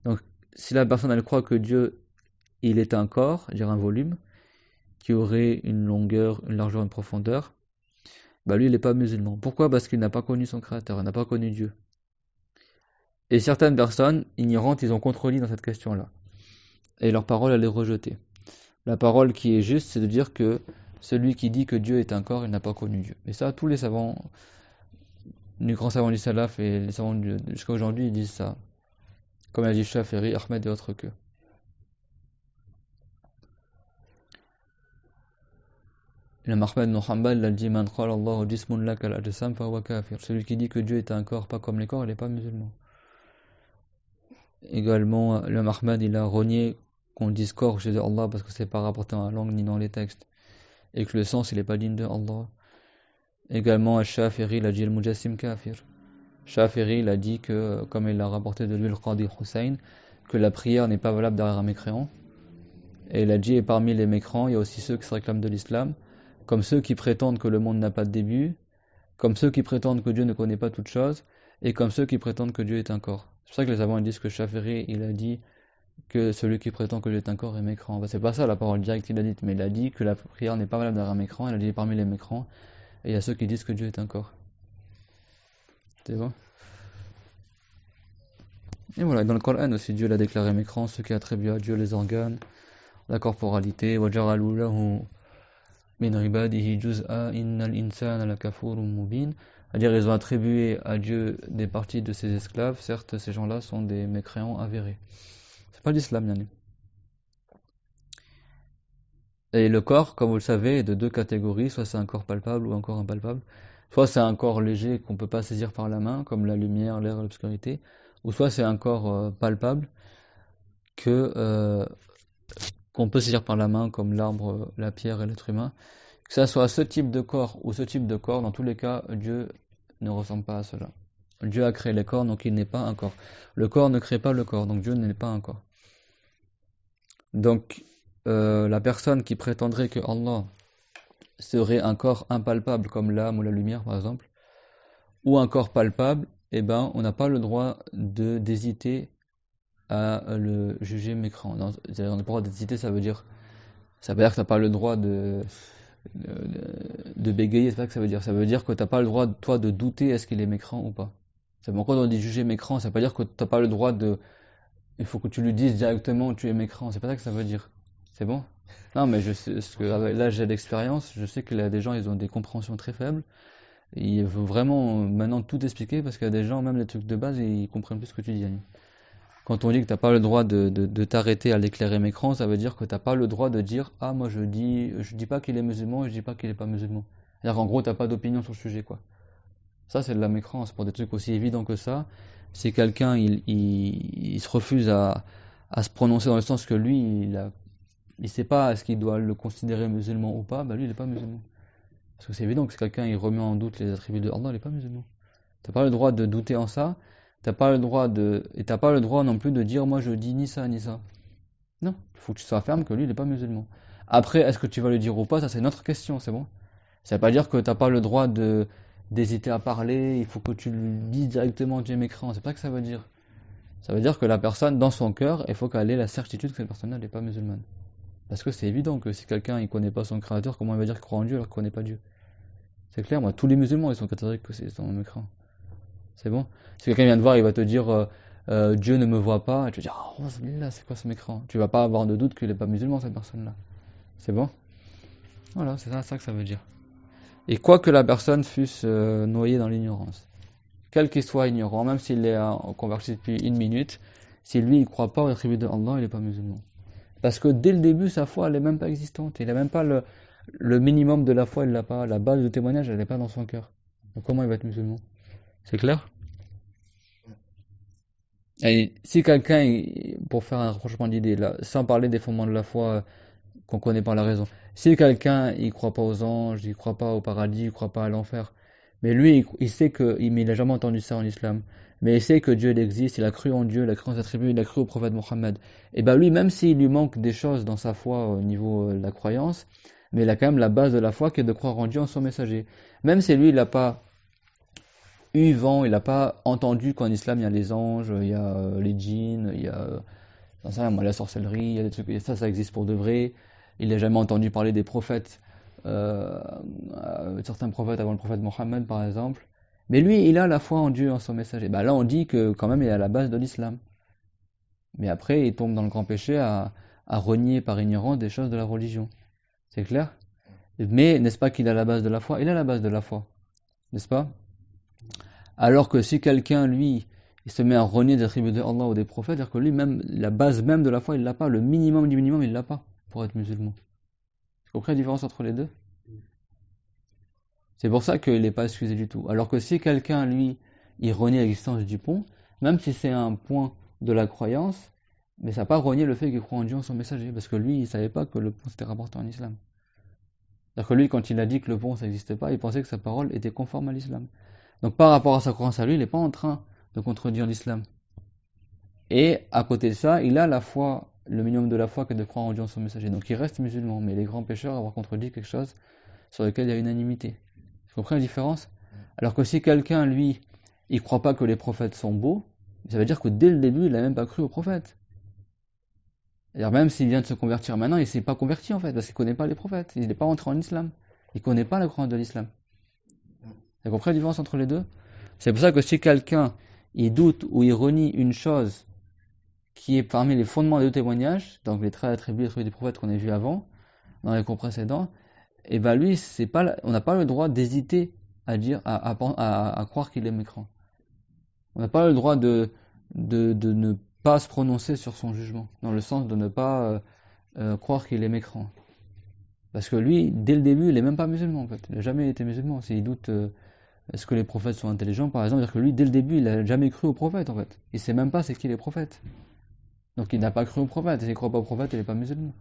Donc, si la personne elle croit que Dieu, il est un corps, c'est-à-dire un volume, qui aurait une longueur, une largeur, une profondeur, lui il n'est pas musulman. Pourquoi? Parce qu'il n'a pas connu son créateur, il n'a pas connu Dieu. Et certaines personnes ignorantes, ils ont contredit dans cette question-là. Et leur parole, elle est rejetée. La parole qui est juste, c'est de dire que celui qui dit que Dieu est un corps, il n'a pas connu Dieu. Et ça, tous les savants, les grands savants du Salaf et les savants jusqu'à aujourd'hui, ils disent ça. Comme a dit Shafi'i, Ahmed et autres que. L'imam Ahmad ibn Hanbal il a dit Man qala Allahu jismun laka al-ajsam fa huwa kafir. Celui qui dit que Dieu est un corps pas comme les corps, il n'est pas musulman. Également, l'imam Ahmad il a renié qu'on dise corps chez Allah parce que c'est pas rapporté dans la langue ni dans les textes et que le sens il est pas digne de Allah. Également, Al-Shafiri il a dit al-mujassim kafir. Shafiri il a dit que, comme il l'a rapporté de lui le Qadi Hussein, que la prière n'est pas valable derrière un mécréant. Et il a dit, et parmi les mécréants, il y a aussi ceux qui se réclament de l'islam, comme ceux qui prétendent que le monde n'a pas de début, comme ceux qui prétendent que Dieu ne connaît pas toutes choses, et comme ceux qui prétendent que Dieu est un corps. C'est pour ça que les savants disent que Shafiri, il a dit que celui qui prétend que Dieu est un corps est mécréant. Ben, c'est pas ça la parole directe qu'il a dite, mais il a dit que la prière n'est pas valable derrière un mécréant, il a dit parmi les mécréants, et il y a ceux qui disent que Dieu est un corps. C'est bon? Et voilà, dans le Coran aussi, Dieu l'a déclaré mécréant, ceux qui attribuent à Dieu les organes, la corporalité, وَجَعَلُوا لَهُ مِنْ عِبَادِهِ جُزْءًا إِنَّ الْإِنسَانَ لَكَفُورٌ مُبِينٌ. C'est-à-dire, ils ont attribué à Dieu des parties de ses esclaves. Certes, ces gens-là sont des mécréants avérés. C'est pas l'islam, Yannick. Et le corps, comme vous le savez, est de deux catégories. Soit c'est un corps palpable ou un corps impalpable. Soit c'est un corps léger qu'on peut pas saisir par la main, comme la lumière, l'air, l'obscurité. Ou soit c'est un corps palpable qu'on peut saisir par la main, comme l'arbre, la pierre et l'être humain. Que ça soit ce type de corps ou ce type de corps, dans tous les cas, Dieu ne ressemble pas à cela. Dieu a créé les corps, donc il n'est pas un corps. Le corps ne crée pas le corps, donc Dieu n'est pas un corps. Donc, la personne qui prétendrait que Allah serait un corps impalpable, comme l'âme ou la lumière, par exemple, ou un corps palpable, eh ben, on n'a pas le droit d'hésiter à le juger mécréant. On n'a pas le droit d'hésiter, ça veut dire que tu n'as pas le droit de bégayer, c'est pas que ça veut dire. Ça veut dire que tu n'as pas le droit, toi, de douter est-ce qu'il est mécréant ou pas. C'est pourquoi on dit juger mécréant, ça veut pas dire que tu n'as pas le droit de. Il faut que tu lui dises directement tu es mécréant, c'est pas ça que ça veut dire. C'est bon? Non, mais je sais, parce que là j'ai d'expérience, je sais que là, des gens ils ont des compréhensions très faibles. Et il faut vraiment maintenant tout expliquer parce qu'il y a des gens, même les trucs de base, ils comprennent plus ce que tu dis, Yannick. Quand on dit que t'as pas le droit de t'arrêter à l'éclairer mécréant, ça veut dire que t'as pas le droit de dire ah moi je dis pas qu'il est musulman et je dis pas qu'il est pas musulman. C'est-à-dire qu'en gros t'as pas d'opinion sur le sujet quoi. Ça c'est de la mécréance pour des trucs aussi évidents que ça. Si quelqu'un il se refuse à se prononcer dans le sens que lui il sait pas est-ce qu'il doit le considérer musulman ou pas, bah lui il est pas musulman. Parce que c'est évident que si quelqu'un il remet en doute les attributs de Allah, il est pas musulman. T'as pas le droit de douter en ça. T'as pas le droit non plus de dire moi je dis ni ça ni ça. Non, il faut que tu sois ferme que lui il n'est pas musulman. Après, est-ce que tu vas le dire ou pas, ça c'est une autre question, c'est bon. Ça veut pas dire que t'as pas le droit d'hésiter à parler, il faut que tu lui dises directement tu es mécréant, c'est pas que ça veut dire. Ça veut dire que la personne, dans son cœur, il faut qu'elle ait la certitude que cette personne-là n'est pas musulmane. Parce que c'est évident que si quelqu'un il connaît pas son créateur, comment il va dire qu'il croit en Dieu alors qu'il connaît pas Dieu? C'est clair, moi tous les musulmans ils sont catholiques que c'est mécréant. C'est bon. Si quelqu'un vient te voir, il va te dire Dieu ne me voit pas, et tu vas dire oh là, c'est quoi ce mécréant? Tu vas pas avoir de doute qu'il n'est pas musulman cette personne-là. C'est bon. Voilà, c'est ça que ça veut dire. Et quoi que la personne fût noyée dans l'ignorance, quel qu'il soit ignorant, même s'il est converti depuis une minute, si lui il croit pas aux attributs de Allah, il n'est pas musulman. Parce que dès le début, sa foi elle est même pas existante. Il n'a même pas le minimum de la foi, il l'a pas. La base du témoignage, elle n'est pas dans son cœur. Donc comment il va être musulman? C'est clair? Et si quelqu'un, pour faire un rapprochement d'idées, là, sans parler des fondements de la foi qu'on connaît par la raison, si quelqu'un il croit pas aux anges, il croit pas au paradis, il croit pas à l'enfer, mais lui il sait mais il a jamais entendu ça en islam, mais il sait que Dieu il existe, il a cru en Dieu, il a cru en ses attributs, il a cru au prophète Mohammed, et ben lui même s'il lui manque des choses dans sa foi au niveau de la croyance, mais il a quand même la base de la foi qui est de croire en Dieu en son messager. Même si lui il n'a pas eu vent, il n'a pas entendu qu'en islam il y a les anges, il y a les djinns, il y a la sorcellerie, il y a des trucs, et ça existe pour de vrai. Il n'a jamais entendu parler des prophètes, certains prophètes avant le prophète Mohammed par exemple. Mais lui, il a la foi en Dieu, en son messager. Bah là, on dit que quand même il est à la base de l'islam. Mais après, il tombe dans le grand péché à renier par ignorance des choses de la religion. C'est clair? Mais n'est-ce pas qu'il a la base de la foi? Il a la base de la foi, n'est-ce pas? Alors que si quelqu'un, lui, il se met à renier des attributs de Allah ou des prophètes, c'est-à-dire que lui, même la base même de la foi, il l'a pas. Le minimum du minimum, il l'a pas pour être musulman. Tu comprends la différence entre les deux? C'est pour ça qu'il n'est pas excusé du tout. Alors que si quelqu'un, lui, il renie l'existence du pont, même si c'est un point de la croyance, mais ça n'a pas renié le fait qu'il croit en Dieu en son messager, parce que lui, il ne savait pas que le pont s'était rapporté en islam. C'est-à-dire que lui, quand il a dit que le pont, ça n'existait pas, il pensait que sa parole était conforme à l'islam. Donc par rapport à sa croyance à lui, il n'est pas en train de contredire l'islam. Et à côté de ça, il a la foi, le minimum de la foi que de croire en Dieu en son messager. Donc il reste musulman, mais les grands pécheurs avoir contredit quelque chose sur lequel il y a unanimité. Vous comprenez la différence? Alors que si quelqu'un, lui, il croit pas que les prophètes sont beaux, ça veut dire que dès le début, il n'a même pas cru aux prophètes. C'est-à-dire même s'il vient de se convertir maintenant, il ne s'est pas converti en fait, parce qu'il ne connaît pas les prophètes. Il n'est pas entré en islam. Il ne connaît pas la croyance de l'islam. Vous comprenez la différence entre les deux? C'est pour ça que si quelqu'un, il doute ou il renie une chose qui est parmi les fondements des témoignages, donc les traits attribués des prophètes qu'on a vus avant, dans les cours précédents, et ben lui, on n'a pas le droit d'hésiter à dire, à croire qu'il est mécrant. On n'a pas le droit de ne pas se prononcer sur son jugement, dans le sens de ne pas croire qu'il est mécrant. Parce que lui, dès le début, il n'est même pas musulman en fait. Il n'a jamais été musulman. S'il doute est-ce que les prophètes sont intelligents, par exemple, dire que lui, dès le début, il n'a jamais cru aux prophètes en fait. Il ne sait même pas c'est qui les prophètes. Donc il n'a pas cru aux prophètes. S'il ne croit pas aux prophètes, il n'est pas musulman.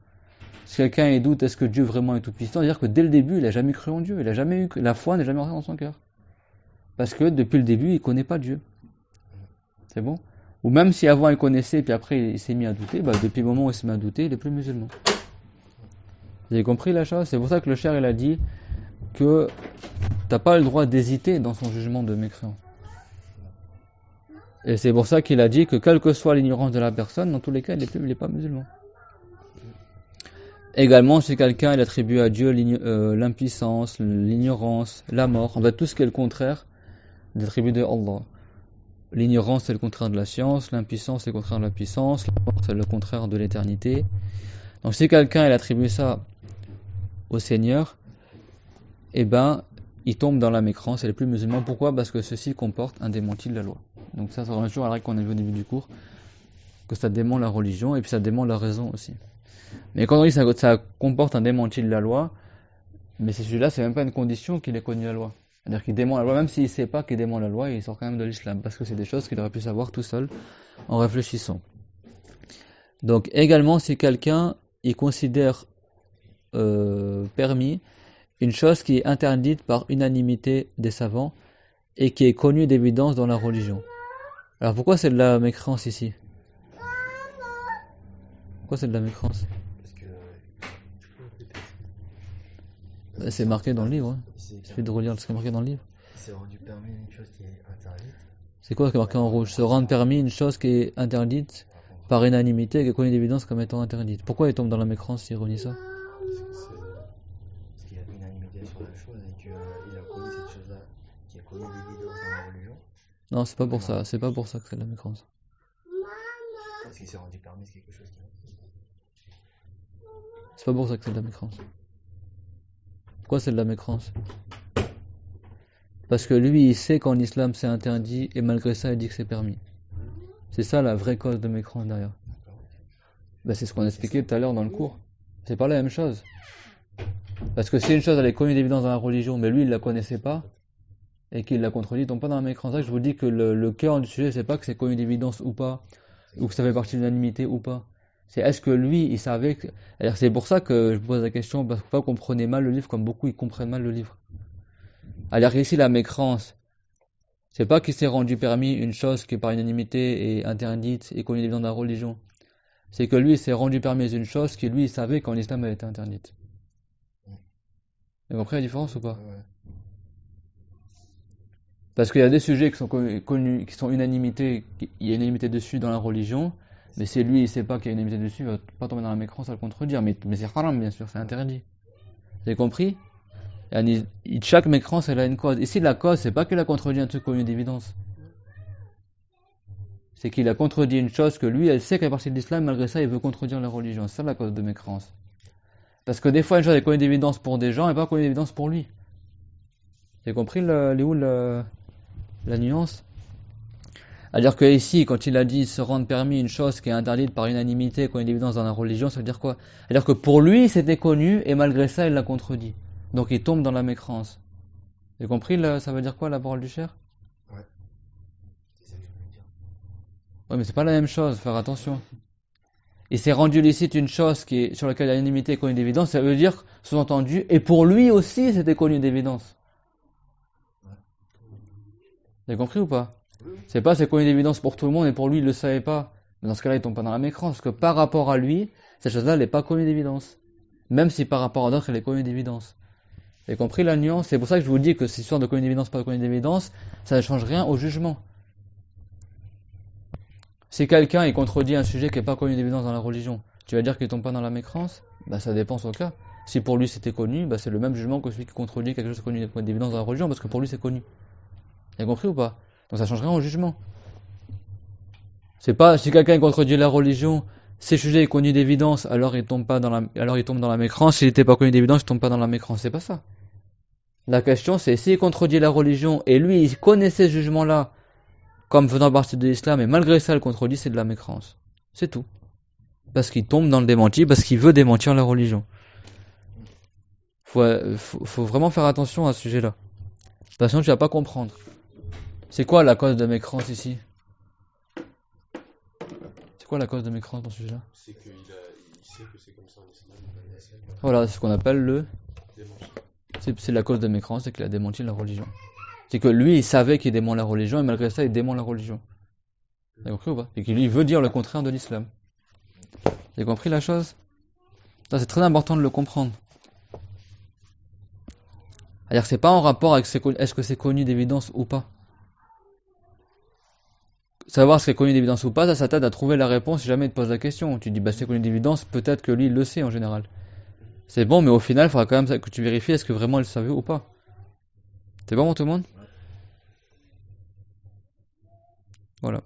Si quelqu'un doute est-ce que Dieu vraiment est tout puissant, c'est-à-dire que dès le début, il n'a jamais cru en Dieu. La foi n'est jamais rentrée dans son cœur. Parce que depuis le début, il ne connaît pas Dieu. C'est bon? Ou même si avant il connaissait, puis après il s'est mis à douter, depuis le moment où il s'est mis à douter, il n'est plus musulman. Vous avez compris la chose? C'est pour ça que le cheikh il a dit que tu n'as pas le droit d'hésiter dans son jugement de mécréant. Et c'est pour ça qu'il a dit que quelle que soit l'ignorance de la personne, dans tous les cas, il n'est pas musulman. Également, si quelqu'un il attribue à Dieu l'impuissance, l'ignorance, la mort, en fait tout ce qui est le contraire des attributs de Allah. L'ignorance c'est le contraire de la science, l'impuissance c'est le contraire de la puissance, la mort c'est le contraire de l'éternité. Donc si quelqu'un il attribue ça au Seigneur, eh ben il tombe dans la mécrance, il n'est plus musulman. Pourquoi? Parce que ceci comporte un démenti de la loi. Donc ça revient toujours à la règle qu'on a vue au début du cours, que ça dément la religion et puis ça dément la raison aussi. Mais quand on dit que ça comporte un démenti de la loi, mais celui-là, c'est même pas une condition qu'il ait connu la loi. C'est-à-dire qu'il dément la loi, même s'il ne sait pas qu'il dément la loi, il sort quand même de l'islam, parce que c'est des choses qu'il aurait pu savoir tout seul en réfléchissant. Donc également, si quelqu'un il considère permis une chose qui est interdite par unanimité des savants et qui est connue d'évidence dans la religion. Alors pourquoi c'est de la mécréance ici? Pourquoi c'est de la mécréance? C'est marqué dans le livre. Hein. Il suffit de relire ce qui est marqué dans le livre. C'est rendu permis une chose qui est interdite. C'est quoi ce qui est marqué en rouge? Se rendre permis une chose qui est interdite par unanimité et qui est connue d'évidence comme étant interdite. Pourquoi il tombe dans la mécréance s'il renie ça? Parce qu'il y a unanimité sur la chose et qu'il a connu cette chose-là qui est connue d'évidence dans la religion. Non, c'est pas pour ça. C'est pas pour ça que c'est de la mécréance. Parce qu'il s'est rendu permis quelque chose qui est... C'est pas pour ça que c'est de la mécréance. Pourquoi c'est de la mécréance? Parce que lui, il sait qu'en islam c'est interdit et malgré ça, il dit que c'est permis. C'est ça la vraie cause de mécréance derrière. C'est ce qu'on a expliqué tout à l'heure dans le cours. C'est pas la même chose. Parce que si une chose elle est connue d'évidence dans la religion, mais lui il la connaissait pas et qu'il l'a contredit, il tombe pas dans la mécréance. Je vous dis que le cœur du sujet, c'est pas que c'est connu d'évidence ou pas, ou que ça fait partie de l'unanimité ou pas. C'est est-ce que lui, il savait que... Alors c'est pour ça que je vous pose la question, parce que pas comprenez mal le livre comme beaucoup ils comprennent mal le livre. Alors ici la mécréance, c'est pas qu'il s'est rendu permis une chose qui par unanimité est interdite et connue d'évidence dans la religion. C'est que lui il s'est rendu permis une chose qui lui il savait qu'en islam elle était interdite. Vous comprenez la différence ou pas? Ouais. Parce qu'il y a des sujets qui sont connus, qui sont unanimité, il y a unanimité dessus dans la religion, mais si lui il sait pas qu'il y a unanimité dessus, il va pas tomber dans la mécréance à le contredire. Mais c'est haram bien sûr, c'est interdit. Vous avez compris? Chaque mécréance elle a une cause. Ici la cause c'est pas qu'il a contredit un truc connu d'évidence. C'est qu'il a contredit une chose que lui elle sait qu'elle est partie de l'islam, malgré ça il veut contredire la religion. C'est ça la cause de mécréance. Parce que des fois une chose est connue d'évidence pour des gens et pas connue d'évidence pour lui. Vous avez compris la nuance? C'est-à-dire que ici, quand il a dit se rendre permis une chose qui est interdite par unanimité, connue d'évidence dans la religion, ça veut dire quoi? C'est-à-dire que pour lui c'était connu et malgré ça il l'a contredit. Donc il tombe dans la mécréance. Vous avez compris, ça veut dire quoi, la parole du cher? Ouais. C'est ça que je voulais dire. Ouais, mais c'est pas la même chose, faire attention. Il s'est rendu licite une chose sur laquelle l'unanimité est connue d'évidence, ça veut dire, sous-entendu, et pour lui aussi, c'était connu d'évidence. Ouais. Vous avez compris ou pas? Oui. C'est pas c'est connu d'évidence pour tout le monde et pour lui il le savait pas. Mais dans ce cas-là il tombe pas dans la mécrance parce que par rapport à lui, cette chose-là elle n'est pas connue d'évidence. Même si par rapport à d'autres elle est connue d'évidence. Vous avez compris la nuance? C'est pour ça que je vous dis que cette histoire de connue d'évidence, pas de connue d'évidence, ça ne change rien au jugement. Si quelqu'un il contredit un sujet qui n'est pas connu d'évidence dans la religion, tu vas dire qu'il tombe pas dans la mécrance? Bah ça dépend son cas. Si pour lui c'était connu, bah c'est le même jugement que celui qui contredit quelque chose de connu d'évidence dans la religion parce que pour lui c'est connu. Vous avez compris ou pas? Donc ça change rien au jugement. C'est pas si quelqu'un contredit la religion, si le sujet est connu d'évidence, alors il tombe dans la mécrance. S'il n'était pas connu d'évidence, il tombe pas dans la mécrance. C'est pas ça. La question c'est s'il contredit la religion et lui il connaissait ce jugement-là comme faisant partie de l'islam et malgré ça il contredit, c'est de la mécrance. C'est tout. Parce qu'il tombe dans le démenti, parce qu'il veut démentir la religion. Faut vraiment faire attention à ce sujet-là. Parce que sinon tu vas pas comprendre. C'est quoi la cause de mécrance ici? C'est quoi la cause de mécrance dans ce sujet-là? C'est qu'il sait que c'est comme ça en islam. Voilà, c'est ce qu'on appelle le... Démenti. C'est la cause de mécrance, c'est qu'il a démenti la religion. C'est que lui, il savait qu'il dément la religion, et malgré ça, il dément la religion. Vous avez compris ou pas? Et qu'il lui veut dire le contraire de l'islam. Vous avez compris la chose? Ça, c'est très important de le comprendre. C'est-à-dire que c'est pas en rapport avec est-ce que c'est connu d'évidence ou pas. Savoir ce qui est connu d'évidence ou pas, ça t'aide à trouver la réponse si jamais il te pose la question. Tu dis, bah c'est connu d'évidence, peut-être que lui, il le sait en général. C'est bon, mais au final, il faudra quand même que tu vérifies est-ce que vraiment il le savait ou pas. C'est bon pour tout le monde? Voilà.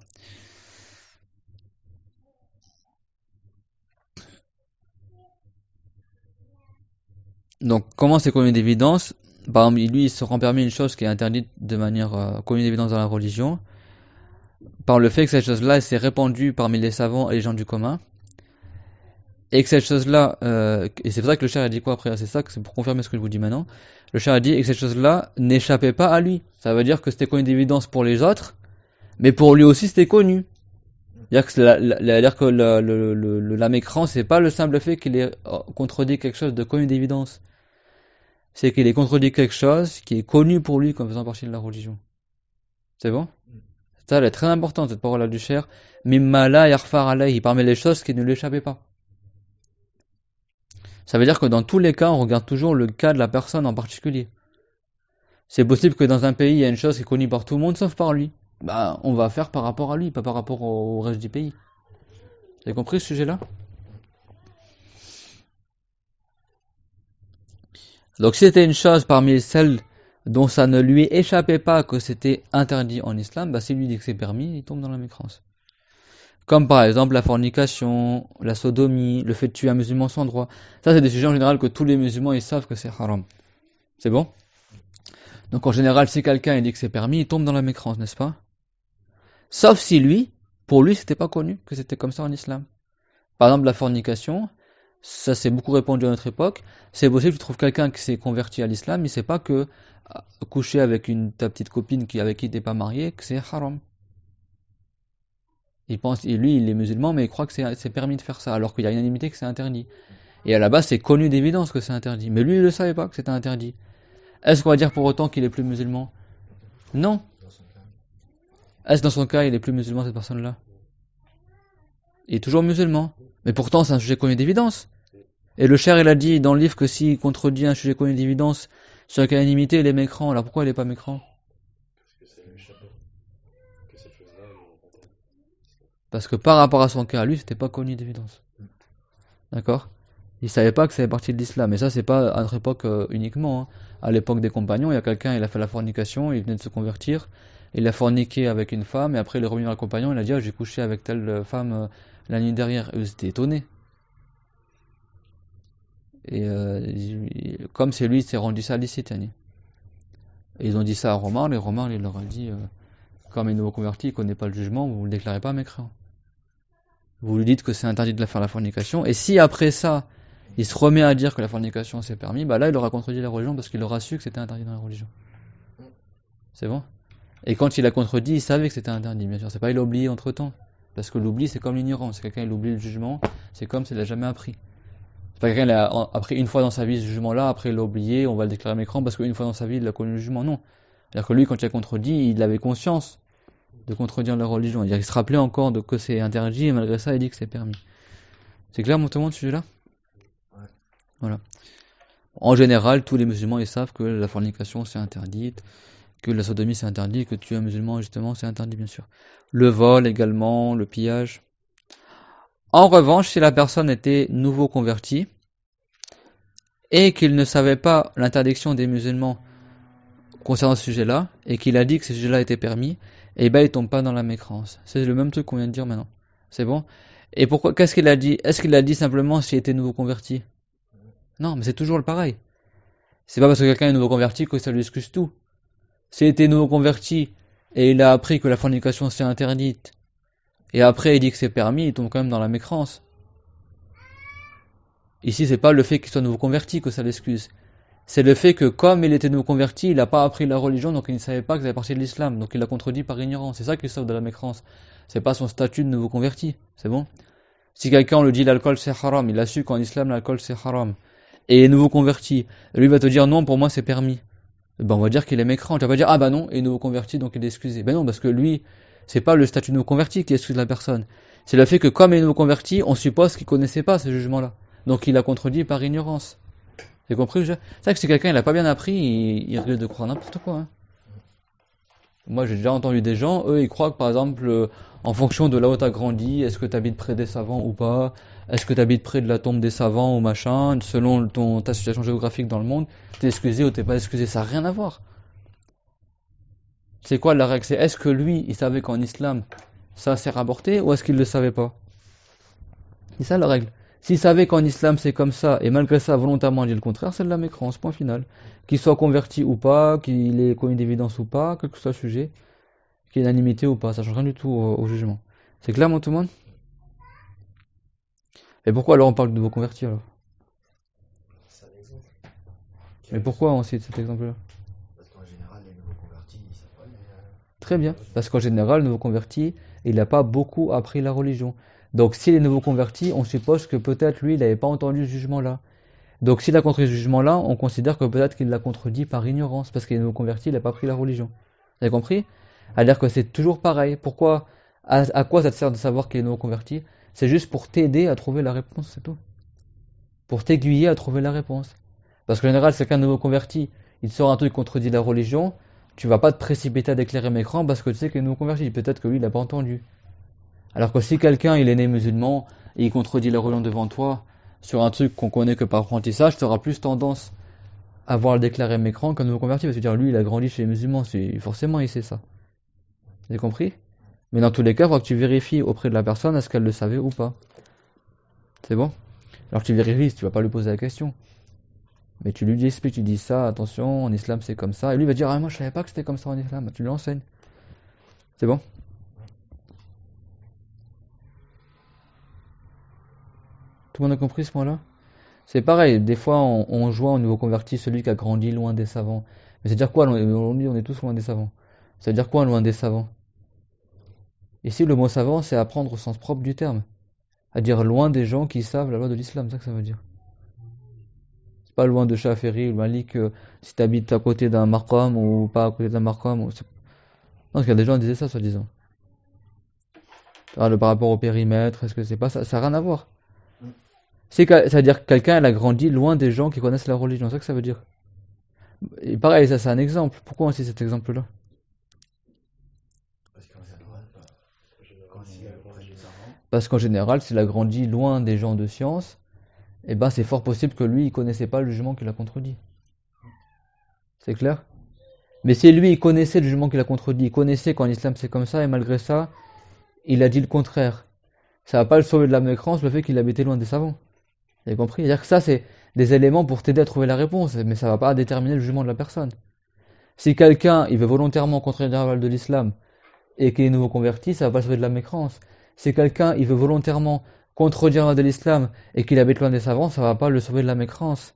Donc, comment c'est connu d'évidence? Par exemple, lui, il se rend permis une chose qui est interdite de manière connue d'évidence dans la religion, par le fait que cette chose-là, elle s'est répandue parmi les savants et les gens du commun, et que cette chose-là, et c'est pour ça que le cher a dit quoi après? C'est pour confirmer ce que je vous dis maintenant. Le cher a dit que cette chose-là n'échappait pas à lui. Ça veut dire que c'était connu d'évidence pour les autres, mais pour lui aussi c'était connu. C'est-à-dire que la mécrance, c'est pas le simple fait qu'il ait contredit quelque chose de connu d'évidence. C'est qu'il ait contredit quelque chose qui est connu pour lui comme faisant partie de la religion. C'est bon? Ça, elle est très importante, cette parole-là du cher. Mimma la yarfar alayhi, parmi les choses qui ne lui échappaient pas. Ça veut dire que dans tous les cas, on regarde toujours le cas de la personne en particulier. C'est possible que dans un pays, il y a une chose qui est connue par tout le monde, sauf par lui. Bah, on va faire par rapport à lui, pas par rapport au reste du pays. Vous avez compris ce sujet-là? Donc si c'était une chose parmi celles dont ça ne lui échappait pas que c'était interdit en islam, bah s'il lui dit que c'est permis, il tombe dans la mécrance. Comme par exemple la fornication, la sodomie, le fait de tuer un musulman sans droit. Ça c'est des sujets en général que tous les musulmans ils savent que c'est haram. C'est bon? Donc en général si quelqu'un il dit que c'est permis, il tombe dans la mécrance, n'est-ce pas? Sauf si lui, pour lui c'était pas connu que c'était comme ça en islam. Par exemple la fornication, ça s'est beaucoup répandu à notre époque. C'est possible que tu trouves quelqu'un qui s'est converti à l'islam, il sait pas que coucher avec ta petite copine avec qui t'es pas marié, que c'est haram. Il pense, et lui il est musulman, mais il croit que c'est permis de faire ça, alors qu'il y a unanimité que c'est interdit. Et à la base c'est connu d'évidence que c'est interdit, mais lui il ne savait pas que c'était interdit. Est-ce qu'on va dire pour autant qu'il est plus musulman? Non. Est-ce que dans son cas il est plus musulman cette personne-là? Il est toujours musulman. Mais pourtant c'est un sujet connu d'évidence. Et le cher il a dit dans le livre que s'il contredit un sujet connu d'évidence sur la unanimité il est mécrant. Alors pourquoi il est pas mécrant? Parce que ça lui échappait. Que cette chose-là, Parce que par rapport à son cas, lui c'était pas connu d'évidence. D'accord? Il savait pas que ça fait partie de l'islam. Et ça c'est pas à notre époque uniquement. Hein. À l'époque des compagnons, il y a quelqu'un, il a fait la fornication, il venait de se convertir, il a forniqué avec une femme et après il est revenu dans le compagnon, il a dit j'ai couché avec telle femme la nuit dernière. Et eux étaient étonnés. Et comme c'est lui, il s'est rendu ça licite. Et ils ont dit ça à Romain, et Romain il leur a dit comme il est nouveau converti, il ne connaît pas le jugement, vous ne le déclarez pas mécréant. Vous lui dites que c'est interdit de faire la fornication, et si après ça, il se remet à dire que la fornication c'est permis, bah là il aura contredit la religion parce qu'il aura su que c'était interdit dans la religion. C'est bon? Et quand il a contredit, il savait que c'était interdit, bien sûr. C'est pas il a oublié entre temps. Parce que l'oubli, c'est comme l'ignorance. C'est quelqu'un, il oublie le jugement, c'est comme s'il l'a jamais appris. C'est pas quelqu'un, il a appris une fois dans sa vie ce jugement-là, après il l'a oublié, on va le déclarer mécran parce qu'une fois dans sa vie, il a connu le jugement. Non. C'est-à-dire que lui, quand il a contredit, il avait conscience de contredire la religion. Il se rappelait encore de que c'est interdit, et malgré ça, il dit que c'est permis. C'est clair, mon témoin, de ce sujet-là? Ouais. Voilà. En général, tous les musulmans, ils savent que la fornication, c'est interdit, que la sodomie, c'est interdit, que tuer un musulman, justement, c'est interdit, bien sûr. Le vol également, le pillage. En revanche, si la personne était nouveau convertie, et qu'il ne savait pas l'interdiction des musulmans concernant ce sujet-là, et qu'il a dit que ce sujet-là était permis, et ben il tombe pas dans la mécrance. C'est le même truc qu'on vient de dire maintenant. C'est bon? Et pourquoi, qu'est-ce qu'il a dit? Est-ce qu'il a dit simplement s'il était nouveau converti? Non, mais c'est toujours le pareil. C'est pas parce que quelqu'un est nouveau converti que ça lui excuse tout. S'il était nouveau converti, et il a appris que la fornication c'est interdite, et après il dit que c'est permis, il tombe quand même dans la mécrance. Ici, c'est pas le fait qu'il soit nouveau converti que ça l'excuse. C'est le fait que, comme il était nouveau converti, il n'a pas appris la religion, donc il ne savait pas que ça faisait partie de l'islam, donc il l'a contredit par ignorance. C'est ça qui sauve de la mécrance. C'est pas son statut de nouveau converti. C'est bon? Si quelqu'un lui dit l'alcool c'est haram, il a su qu'en islam l'alcool c'est haram, et il est nouveau converti, lui va te dire non, pour moi c'est permis. Ben on va dire qu'il est mécrant. Tu vas pas dire ah bah non, il est nouveau converti donc il est excusé. Ben non, parce que lui, c'est pas le statut de nouveau converti qui excuse la personne. C'est le fait que comme il est nouveau converti, on suppose qu'il connaissait pas ce jugement-là. Donc il a contredit par ignorance. J'ai compris? C'est vrai que si quelqu'un il a pas bien appris, il risque de croire n'importe quoi. Hein. Moi j'ai déjà entendu des gens, eux ils croient que par exemple, en fonction de là où tu as grandi, est-ce que tu habites près des savants ou pas, est-ce que tu habites près de la tombe des savants ou machin, selon ta situation géographique dans le monde, t'es excusé ou t'es pas excusé, ça n'a rien à voir. C'est quoi la règle? C'est est-ce que lui il savait qu'en islam ça sert à avorter ou est-ce qu'il le savait pas? C'est ça la règle. S'il savait qu'en islam c'est comme ça, et malgré ça volontairement dit le contraire, c'est de la mécrance, point final. Qu'il soit converti ou pas, qu'il ait commis d'évidence ou pas, quel que soit le sujet, qu'il y ait unanimité ou pas, ça change rien du tout au jugement. C'est clair, moi, tout le monde? Et pourquoi alors on parle de nouveau converti alors? C'est un exemple. Mais pourquoi on cite cet exemple-là? Parce qu'en général, les nouveaux convertis, ils savent pas, Très bien, parce qu'en général, le nouveau converti, il n'a pas beaucoup appris la religion. Donc s'il est nouveau converti, on suppose que peut-être lui, il n'avait pas entendu ce jugement-là. Donc s'il a contredit ce jugement-là, on considère que peut-être qu'il l'a contredit par ignorance, parce qu'il est nouveau converti, il n'a pas appris la religion. Vous avez compris? C'est-à-dire que c'est toujours pareil. Pourquoi, à quoi ça te sert de savoir qu'il est nouveau converti? C'est juste pour t'aider à trouver la réponse, c'est tout. Pour t'aiguiller à trouver la réponse. Parce qu'en général, c'est qu'un nouveau converti, il te sort un truc qui contredit la religion, tu vas pas te précipiter à déclarer mécran parce que tu sais qu'il est nouveau converti. Peut-être que lui, il n'a pas entendu. Alors que si quelqu'un, il est né musulman, et il contredit la religion devant toi, sur un truc qu'on connaît que par apprentissage, tu auras plus tendance à voir le déclarer mécran qu'un nouveau converti, parce que dire lui, il a grandi chez les musulmans, forcément il sait ça. Vous avez compris? Mais dans tous les cas, il faut que tu vérifies auprès de la personne est-ce qu'elle le savait ou pas. C'est bon? Alors tu vérifies, tu vas pas lui poser la question. Mais tu lui expliques, tu dis ça, attention, en islam c'est comme ça. Et lui va dire, ah moi je savais pas que c'était comme ça en islam. Tu lui enseignes. C'est bon? Tout le monde a compris ce point-là? C'est pareil, des fois on joint au nouveau converti celui qui a grandi loin des savants. Mais c'est-à-dire quoi? Aujourd'hui on est tous loin des savants. C'est-à-dire quoi loin des savants? Ici le mot savant c'est apprendre au sens propre du terme. À dire loin des gens qui savent la loi de l'islam, c'est ça que ça veut dire. C'est pas loin de Chaféry ou Malik, si tu habites à côté d'un marqam ou pas à côté d'un marqam. Non, parce qu'il y a des gens qui disaient ça soi-disant. Par rapport au périmètre, est-ce que c'est pas ça? Ça n'a rien à voir. C'est-à-dire que quelqu'un elle a grandi loin des gens qui connaissent la religion, c'est ça que ça veut dire. Et pareil, ça c'est un exemple. Pourquoi on cite cet exemple-là? parce qu'en général, quand il est près des parents, Parce qu'en général, s'il a grandi loin des gens de science, eh ben c'est fort possible que lui, il connaissait pas le jugement qu'il a contredit. C'est clair? Mais si lui, il connaissait le jugement qu'il a contredit, il connaissait qu'en islam c'est comme ça, et malgré ça, il a dit le contraire. Ça va pas le sauver de la mécrance, le fait qu'il habitait loin des savants. Vous avez compris? C'est-à-dire que ça, c'est des éléments pour t'aider à trouver la réponse, mais ça va pas déterminer le jugement de la personne. Si quelqu'un, il veut volontairement contredire les règles de l'islam, et qu'il est nouveau converti, ça va pas le sauver de la mécrance. Si quelqu'un, il veut volontairement contredire les règles de l'islam, et qu'il habite loin des savants, ça va pas le sauver de la mécrance.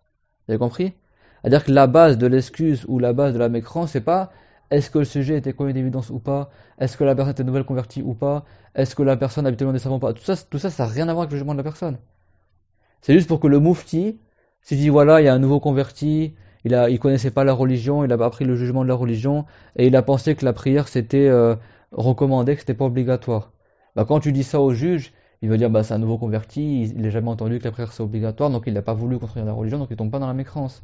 Vous avez compris? C'est-à-dire que la base de l'excuse ou la base de la mécrance, c'est pas est-ce que le sujet était connu d'évidence ou pas, est-ce que la personne était nouvelle convertie ou pas, est-ce que la personne habituellement des savants ou pas, tout ça, ça n'a rien à voir avec le jugement de la personne. C'est juste pour que le moufti, s'il dit voilà, il y a un nouveau converti, il connaissait pas la religion, il a appris le jugement de la religion, et il a pensé que la prière c'était recommandé, que c'était pas obligatoire. Bah, quand tu dis ça au juge, il va dire bah c'est un nouveau converti, il n'a jamais entendu que la prière c'est obligatoire, donc il n'a pas voulu contredire la religion, donc il tombe pas dans la mécrance.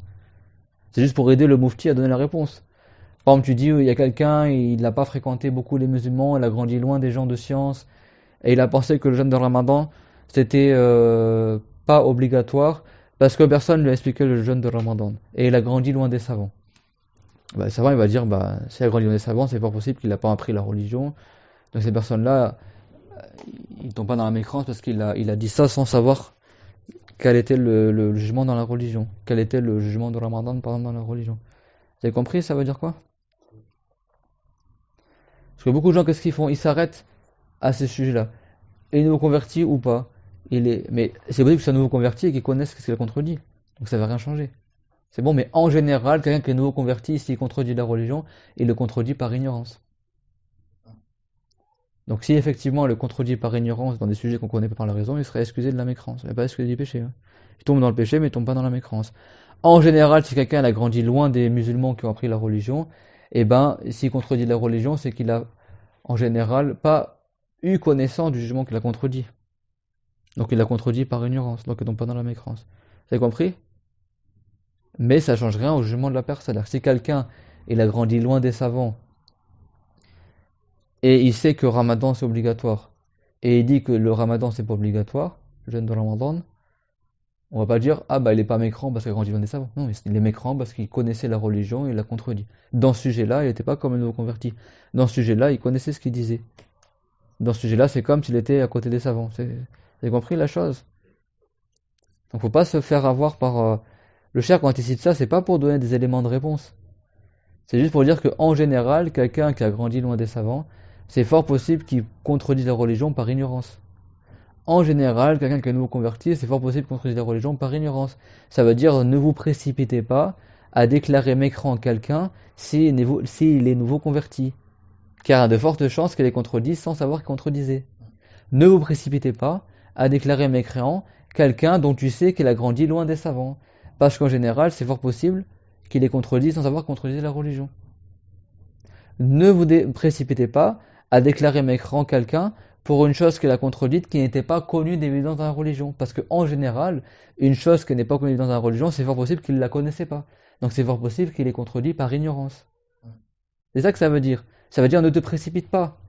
C'est juste pour aider le moufti à donner la réponse. Par exemple, tu dis il y a quelqu'un, il n'a pas fréquenté beaucoup les musulmans, il a grandi loin des gens de science, et il a pensé que le jeûne de Ramadan c'était pas obligatoire parce que personne ne lui a expliqué le jeûne de Ramadan et il a grandi loin des savants. Bah, le savant il va dire bah s'il a grandi loin des savants c'est pas possible qu'il n'a pas appris la religion. Donc ces personnes-là ils tombent pas dans la mécrance parce qu'il a dit ça sans savoir quel était le jugement dans la religion, quel était le jugement de Ramadan par exemple dans la religion. Vous avez compris ça veut dire quoi? Parce que beaucoup de gens qu'est-ce qu'ils font? Ils s'arrêtent à ces sujets-là. Et nouveau converti ou pas. Mais c'est possible que ce soit nouveau converti et qu'il connaisse ce qu'il a contredit. Donc ça va rien changer. C'est bon, mais en général, quelqu'un qui est nouveau converti, s'il contredit la religion, il le contredit par ignorance. Donc si effectivement il le contredit par ignorance dans des sujets qu'on connaît pas par la raison, il serait excusé de la mécrance. Il n'est pas excusé du péché. Hein. Il tombe dans le péché, mais il tombe pas dans la mécrance. En général, si quelqu'un a grandi loin des musulmans qui ont appris la religion, eh ben, s'il contredit la religion, c'est qu'il a, en général, pas eu connaissance du jugement qu'il a contredit. Donc il l'a contredit par ignorance, donc il tombe pas dans la mécrance. Vous avez compris? Mais ça change rien au jugement de la personne. Si quelqu'un il a grandi loin des savants et il sait que Ramadan c'est obligatoire et il dit que le Ramadan c'est pas obligatoire, le jeûne de Ramadan, on va pas dire ah bah il est pas mécrant parce qu'il a grandi loin des savants. Non, il est mécrant parce qu'il connaissait la religion et il l'a contredit. Dans ce sujet-là, il n'était pas comme un nouveau converti. Dans ce sujet-là, il connaissait ce qu'il disait. Dans ce sujet-là, c'est comme s'il était à côté des savants. Vous avez compris la chose? Donc faut pas se faire avoir par le cher quand il cite ça, c'est pas pour donner des éléments de réponse. C'est juste pour dire qu'en général, quelqu'un qui a grandi loin des savants, c'est fort possible qu'il contredise la religion par ignorance. En général, quelqu'un qui est nouveau converti, c'est fort possible qu'il contredise la religion par ignorance. Ça veut dire ne vous précipitez pas à déclarer mécrant quelqu'un s'il est nouveau converti. Car il y a de fortes chances qu'il les contredise sans savoir qu'il contredisait. Ne vous précipitez pas à déclarer mécréant quelqu'un dont tu sais qu'il a grandi loin des savants. Parce qu'en général, c'est fort possible qu'il les contredise sans savoir contredire la religion. Ne vous précipitez pas à déclarer mécréant quelqu'un pour une chose qu'il a contredite qui n'était pas connue d'évidence dans la religion. Parce qu'en général, une chose qui n'est pas connue d'évidence dans la religion, c'est fort possible qu'il ne la connaissait pas. Donc c'est fort possible qu'il est contredit par ignorance. C'est ça que ça veut dire. Ça veut dire ne te précipite pas.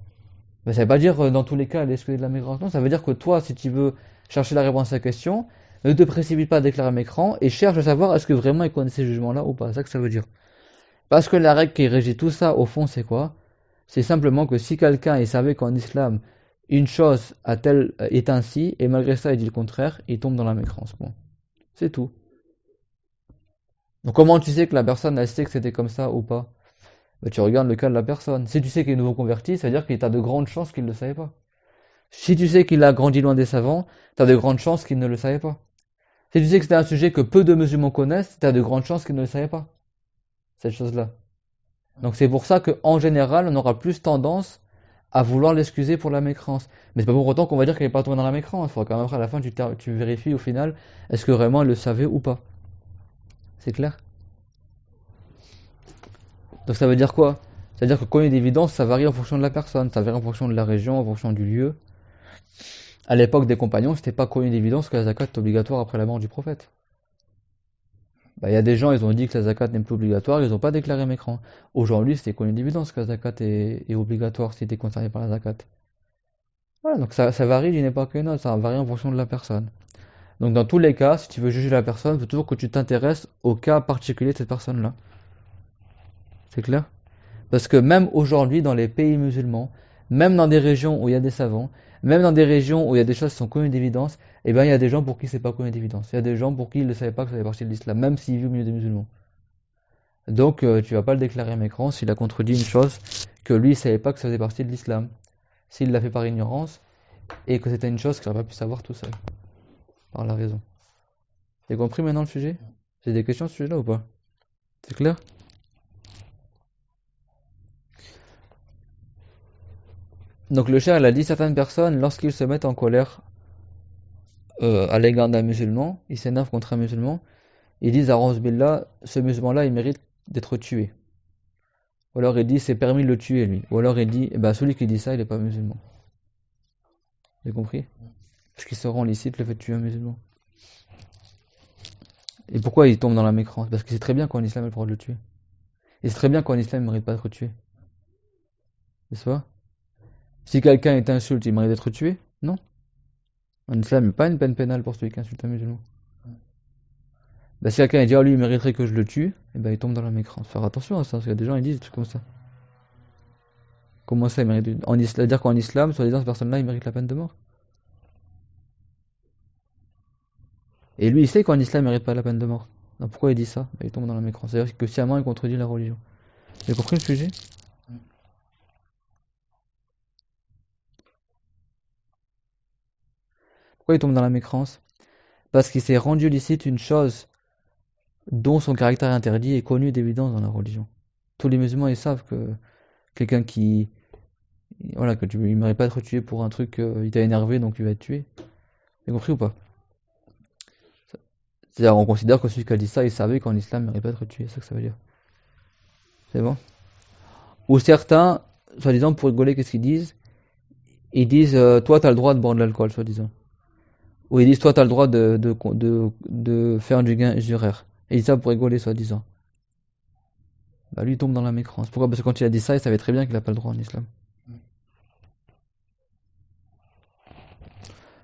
Ben, ça ne veut pas dire dans tous les cas l'excuser de la mécrance. Non, ça veut dire que toi, si tu veux chercher la réponse à la question, ne te précipite pas à déclarer mécrant et cherche à savoir est-ce que vraiment il connaissait ce jugement-là ou pas. C'est ça que ça veut dire. Parce que la règle qui régit tout ça, au fond, c'est quoi? C'est simplement que si quelqu'un il savait qu'en islam, une chose est ainsi, et malgré ça il dit le contraire, il tombe dans la mécrance. Bon. C'est tout. Donc comment tu sais que la personne elle sait que c'était comme ça ou pas? Ben, tu regardes le cas de la personne. Si tu sais qu'il est nouveau converti, ça veut dire qu'il a de grandes chances qu'il ne le savait pas. Si tu sais qu'il a grandi loin des savants, tu as de grandes chances qu'il ne le savait pas. Si tu sais que c'est un sujet que peu de musulmans connaissent, tu as de grandes chances qu'il ne le savait pas. Cette chose-là. Donc c'est pour ça qu'en général, on aura plus tendance à vouloir l'excuser pour la mécrance. Mais c'est pas pour autant qu'on va dire qu'elle n'est pas tombée dans la mécrance. Il faudra quand même après à la fin tu vérifies au final est-ce que vraiment elle le savait ou pas. C'est clair? Donc ça veut dire quoi? Ça veut dire que connu d'évidence, ça varie en fonction de la personne, ça varie en fonction de la région, en fonction du lieu. À l'époque des compagnons, c'était pas connu d'évidence que la zakat est obligatoire après la mort du prophète. Bah, y a des gens, ils ont dit que la zakat n'est plus obligatoire, ils n'ont pas déclaré mécrant. Aujourd'hui, c'était connu d'évidence que la zakat est obligatoire si tu es concerné par la zakat. Voilà, donc ça varie d'une époque à une autre, ça varie en fonction de la personne. Donc dans tous les cas, si tu veux juger la personne, il faut toujours que tu t'intéresses au cas particulier de cette personne-là. C'est clair? Parce que même aujourd'hui, dans les pays musulmans, même dans des régions où il y a des savants, même dans des régions où il y a des choses qui sont connues d'évidence, eh ben il y a des gens pour qui c'est pas connu d'évidence. Il y a des gens pour qui ils ne savaient pas que ça faisait partie de l'islam, même s'ils vivent au milieu des musulmans. Donc tu vas pas le déclarer mécrant s'il a contredit une chose que lui il savait pas que ça faisait partie de l'islam. S'il l'a fait par ignorance et que c'était une chose qu'il n'aurait pas pu savoir tout seul. Par la raison. T'as compris maintenant le sujet? J'ai des questions sur ce sujet-là ou pas? C'est clair? Donc le cher, il a dit certaines personnes, lorsqu'ils se mettent en colère à l'égard d'un musulman, ils s'énervent contre un musulman, ils disent à Billah, ce musulman-là, il mérite d'être tué. Ou alors il dit, c'est permis de le tuer, lui. Ou alors il dit, eh ben, celui qui dit ça, il n'est pas musulman. Vous avez compris? Parce qu'il se rend licite le fait de tuer un musulman. Et pourquoi il tombe dans la mécrance? Parce qu'il sait très bien qu'en islam, il a le droit de le tuer. Il sait très bien qu'en islam, il ne mérite pas d'être tué. N'est-ce pas? Si quelqu'un est insulte, il mérite d'être tué? Non. En islam, il n'y a pas une peine pénale pour celui qui insulte un musulman. Ben, si quelqu'un dit, oh, lui, il mériterait que je le tue, eh ben, il tombe dans la mécrance. Faire attention à ça, parce qu'il y a des gens, ils disent des trucs comme ça. Comment ça, il mérite c'est-à-dire qu'en islam, soi-disant, cette personne-là, il mérite la peine de mort. Et lui, il sait qu'en islam, il mérite pas la peine de mort. Donc pourquoi il dit ça? Ben, il tombe dans la mécrance. C'est-à-dire que sciemment, il contredit la religion. Vous avez compris le sujet? Pourquoi il tombe dans la mécrance? Parce qu'il s'est rendu licite une chose dont son caractère interdit est connu d'évidence dans la religion. Tous les musulmans, ils savent que quelqu'un qui... Voilà, que il ne mérite pas d'être tué pour un truc, il t'a énervé, donc il va être tué. Vous avez compris ou pas? C'est-à-dire, on considère que celui qui a dit ça, il savait qu'en islam, il ne mérite pas d'être tué. C'est ça que ça veut dire. C'est bon? Ou certains, soi-disant, pour rigoler, qu'est-ce qu'ils disent? Ils disent, toi, t'as le droit de boire de l'alcool, soi-disant. Ou ils disent, toi, t'as le droit de faire du gain juraire. Et ils disent ça pour rigoler, soi-disant. Bah, lui, il tombe dans la mécrance. Pourquoi? Parce que quand il a dit ça, il savait très bien qu'il n'a pas le droit en islam.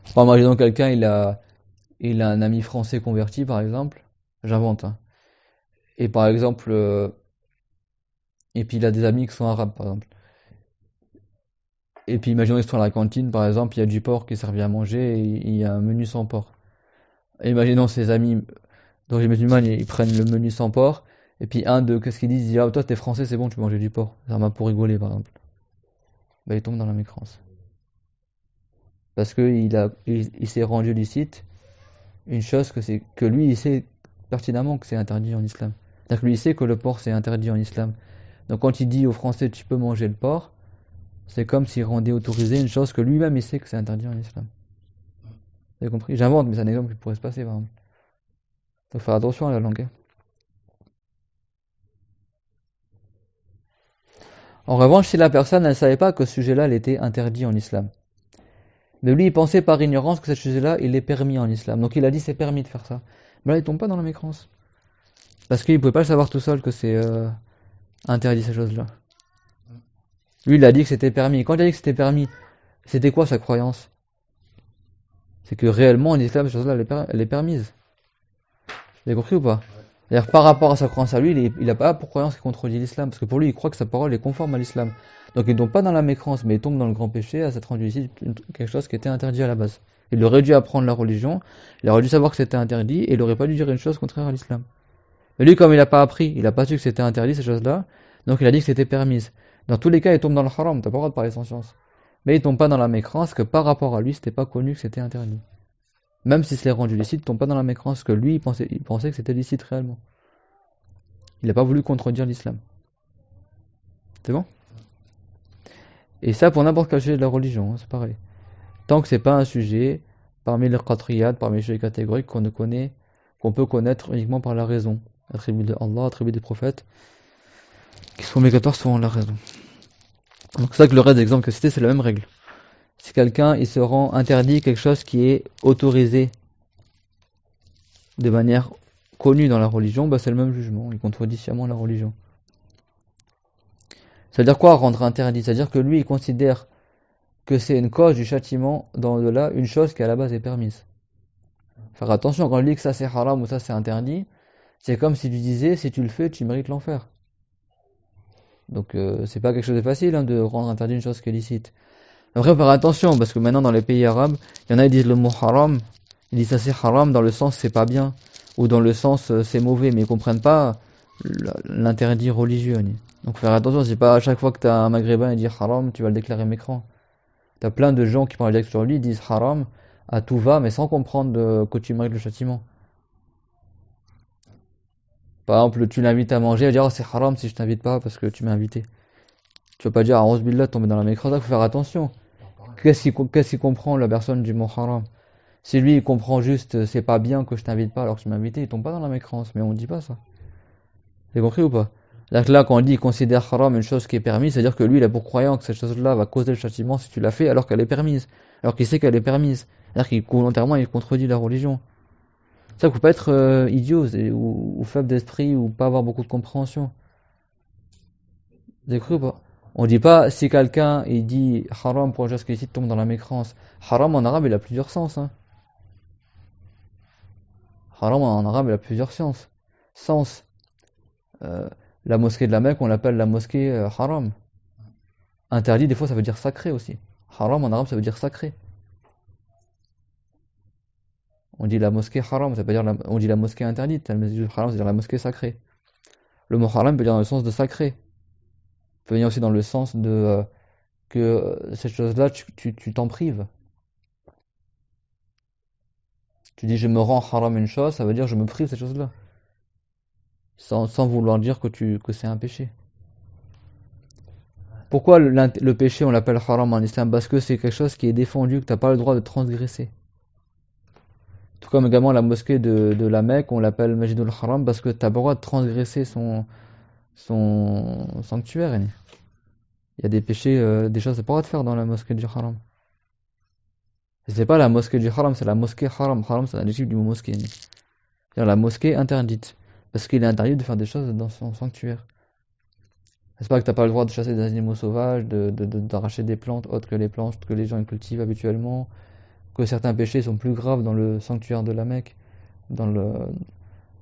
Enfin, imaginons quelqu'un, il a un ami français converti, par exemple. J'invente, hein. Et par exemple, et puis il a des amis qui sont arabes, par exemple. Et puis imaginons qu'ils sont à la cantine, par exemple, il y a du porc qui est servi à manger et il y a un menu sans porc. Et imaginons ses amis d'origine musulmane, ils prennent le menu sans porc. Et puis un de, qu'est-ce qu'ils disent? Il dit, ah, toi, t'es français, c'est bon, tu peux manger du porc. Ça m'a pour rigoler, par exemple. Bah, il tombe dans la mécrance. Parce que il s'est rendu licite une chose que lui, il sait pertinemment que c'est interdit en islam. C'est-à-dire que lui, il sait que le porc, c'est interdit en islam. Donc quand il dit aux Français, tu peux manger le porc, c'est comme s'il rendait autorisé une chose que lui-même, il sait que c'est interdit en islam. Vous avez compris? J'invente, mais c'est un exemple qui pourrait se passer, par exemple. Donc faire attention à la langue. En revanche, si la personne ne savait pas que ce sujet-là il était interdit en islam, mais lui il pensait par ignorance que ce sujet-là il est permis en islam, donc il a dit c'est permis de faire ça. Mais là il tombe pas dans la mécrance. Parce qu'il pouvait pas le savoir tout seul que c'est interdit ces choses-là. Lui il a dit que c'était permis. Quand il a dit que c'était permis, c'était quoi sa croyance? C'est que réellement en islam cette chose-là elle est permise. Vous avez compris ou pas? C'est-à-dire par rapport à sa croyance à lui, il n'a pas pour croyance qui contredit l'islam, parce que pour lui il croit que sa parole est conforme à l'islam. Donc il ne tombe pas dans la mécrance, mais il tombe dans le grand péché à s'être rendu ici quelque chose qui était interdit à la base. Il aurait dû apprendre la religion, il aurait dû savoir que c'était interdit, et il n'aurait pas dû dire une chose contraire à l'islam. Mais lui, comme il n'a pas appris, il n'a pas su que c'était interdit ces choses-là, donc il a dit que c'était permise. Dans tous les cas, il tombe dans le haram, t'as pas le droit de parler sans science. Mais il tombe pas dans la mécrance que par rapport à lui, c'était pas connu que c'était interdit. Même si c'est rendu licite, il tombe pas dans la mécrance que lui, il pensait que c'était licite réellement. Il n'a pas voulu contredire l'islam. C'est bon? Et ça pour n'importe quel sujet de la religion, hein, c'est pareil. Tant que c'est pas un sujet parmi les qatriyat, parmi les sujets catégoriques qu'on peut connaître uniquement par la raison. Attribut de Allah, attribut des prophètes, qui sont obligatoires selon la raison. Donc c'est ça que le reste des exemples que c'était, c'est la même règle. Si quelqu'un il se rend interdit quelque chose qui est autorisé de manière connue dans la religion, bah c'est le même jugement, il contredit sciemment la religion. C'est-à-dire quoi rendre interdit? C'est-à-dire que lui il considère que c'est une cause du châtiment dans au-delà, une chose qui à la base est permise. Faire attention, quand il dit que ça c'est haram ou ça c'est interdit, c'est comme si tu disais si tu le fais tu mérites l'enfer. Donc c'est pas quelque chose de facile hein, de rendre interdit une chose qui est licite. Après faire attention parce que maintenant dans les pays arabes, il y en a qui disent le mot haram, ils disent ça c'est haram dans le sens c'est pas bien ou dans le sens c'est mauvais, mais ils comprennent pas l'interdit religieux. Donc faire attention, c'est pas à chaque fois que t'as un maghrébin et dit haram, tu vas le déclarer mécrant. T'as plein de gens qui parlent direct sur lui, disent haram à tout va, mais sans comprendre que tu mérites le châtiment. Par exemple, tu l'invites à manger, il va dire oh, c'est haram si je t'invite pas parce que tu m'as invité. Tu vas pas dire, ah, billah, tomber dans la mécrance, il faut faire attention. Qu'est-ce qu'il comprend la personne du mot haram? Si lui, il comprend juste, c'est pas bien que je t'invite pas alors que tu m'as invité, il tombe pas dans la mécrance, mais on dit pas ça. T'as compris ou pas? C'est-à-dire que là, quand on dit il considère haram une chose qui est permise, c'est-à-dire que lui, il a pour croyant que cette chose-là va causer le châtiment si tu l'as fait alors qu'elle est permise. Alors qu'il sait qu'elle est permise. C'est-à-dire qu'il volontairement, il contredit la religion. C'est ça qu'il faut pas être idiot ou faible d'esprit ou pas avoir beaucoup de compréhension. Vous avez cru ou pas? On dit pas si quelqu'un il dit haram pour une chose qui ici tombe dans la mécrance. Haram en arabe il a plusieurs sens. Hein. Haram en arabe il a plusieurs sens. Euh, la mosquée de la Mecque on l'appelle la mosquée haram. Interdit des fois ça veut dire sacré aussi. Haram en arabe ça veut dire sacré. On dit la mosquée haram, ça veut dire on dit la mosquée interdite. Le masjid haram c'est dire la mosquée sacrée. Le mot haram peut dire dans le sens de sacré. Peut venir aussi dans le sens de que cette chose-là, tu t'en prives. Tu dis je me rends haram une chose, ça veut dire je me prive de cette chose-là. Sans vouloir dire que c'est un péché. Pourquoi le péché on l'appelle haram en islam? Parce que c'est quelque chose qui est défendu, que tu n'as pas le droit de transgresser. Tout comme également la mosquée de la Mecque, on l'appelle Masjidul Haram parce que tu n'as pas le droit de transgresser son sanctuaire. Il y a des péchés, des choses que tu n'as pas le droit de faire dans la mosquée du Haram. C'est pas la mosquée du Haram, c'est la mosquée Haram. Haram, c'est un adjectif du mot mosquée. C'est-à-dire la mosquée interdite. Parce qu'il est interdit de faire des choses dans son sanctuaire. C'est pas que t'as pas le droit de chasser des animaux sauvages, d'arracher des plantes autres que les plantes que les gens cultivent habituellement, que certains péchés sont plus graves dans le sanctuaire de la Mecque, dans le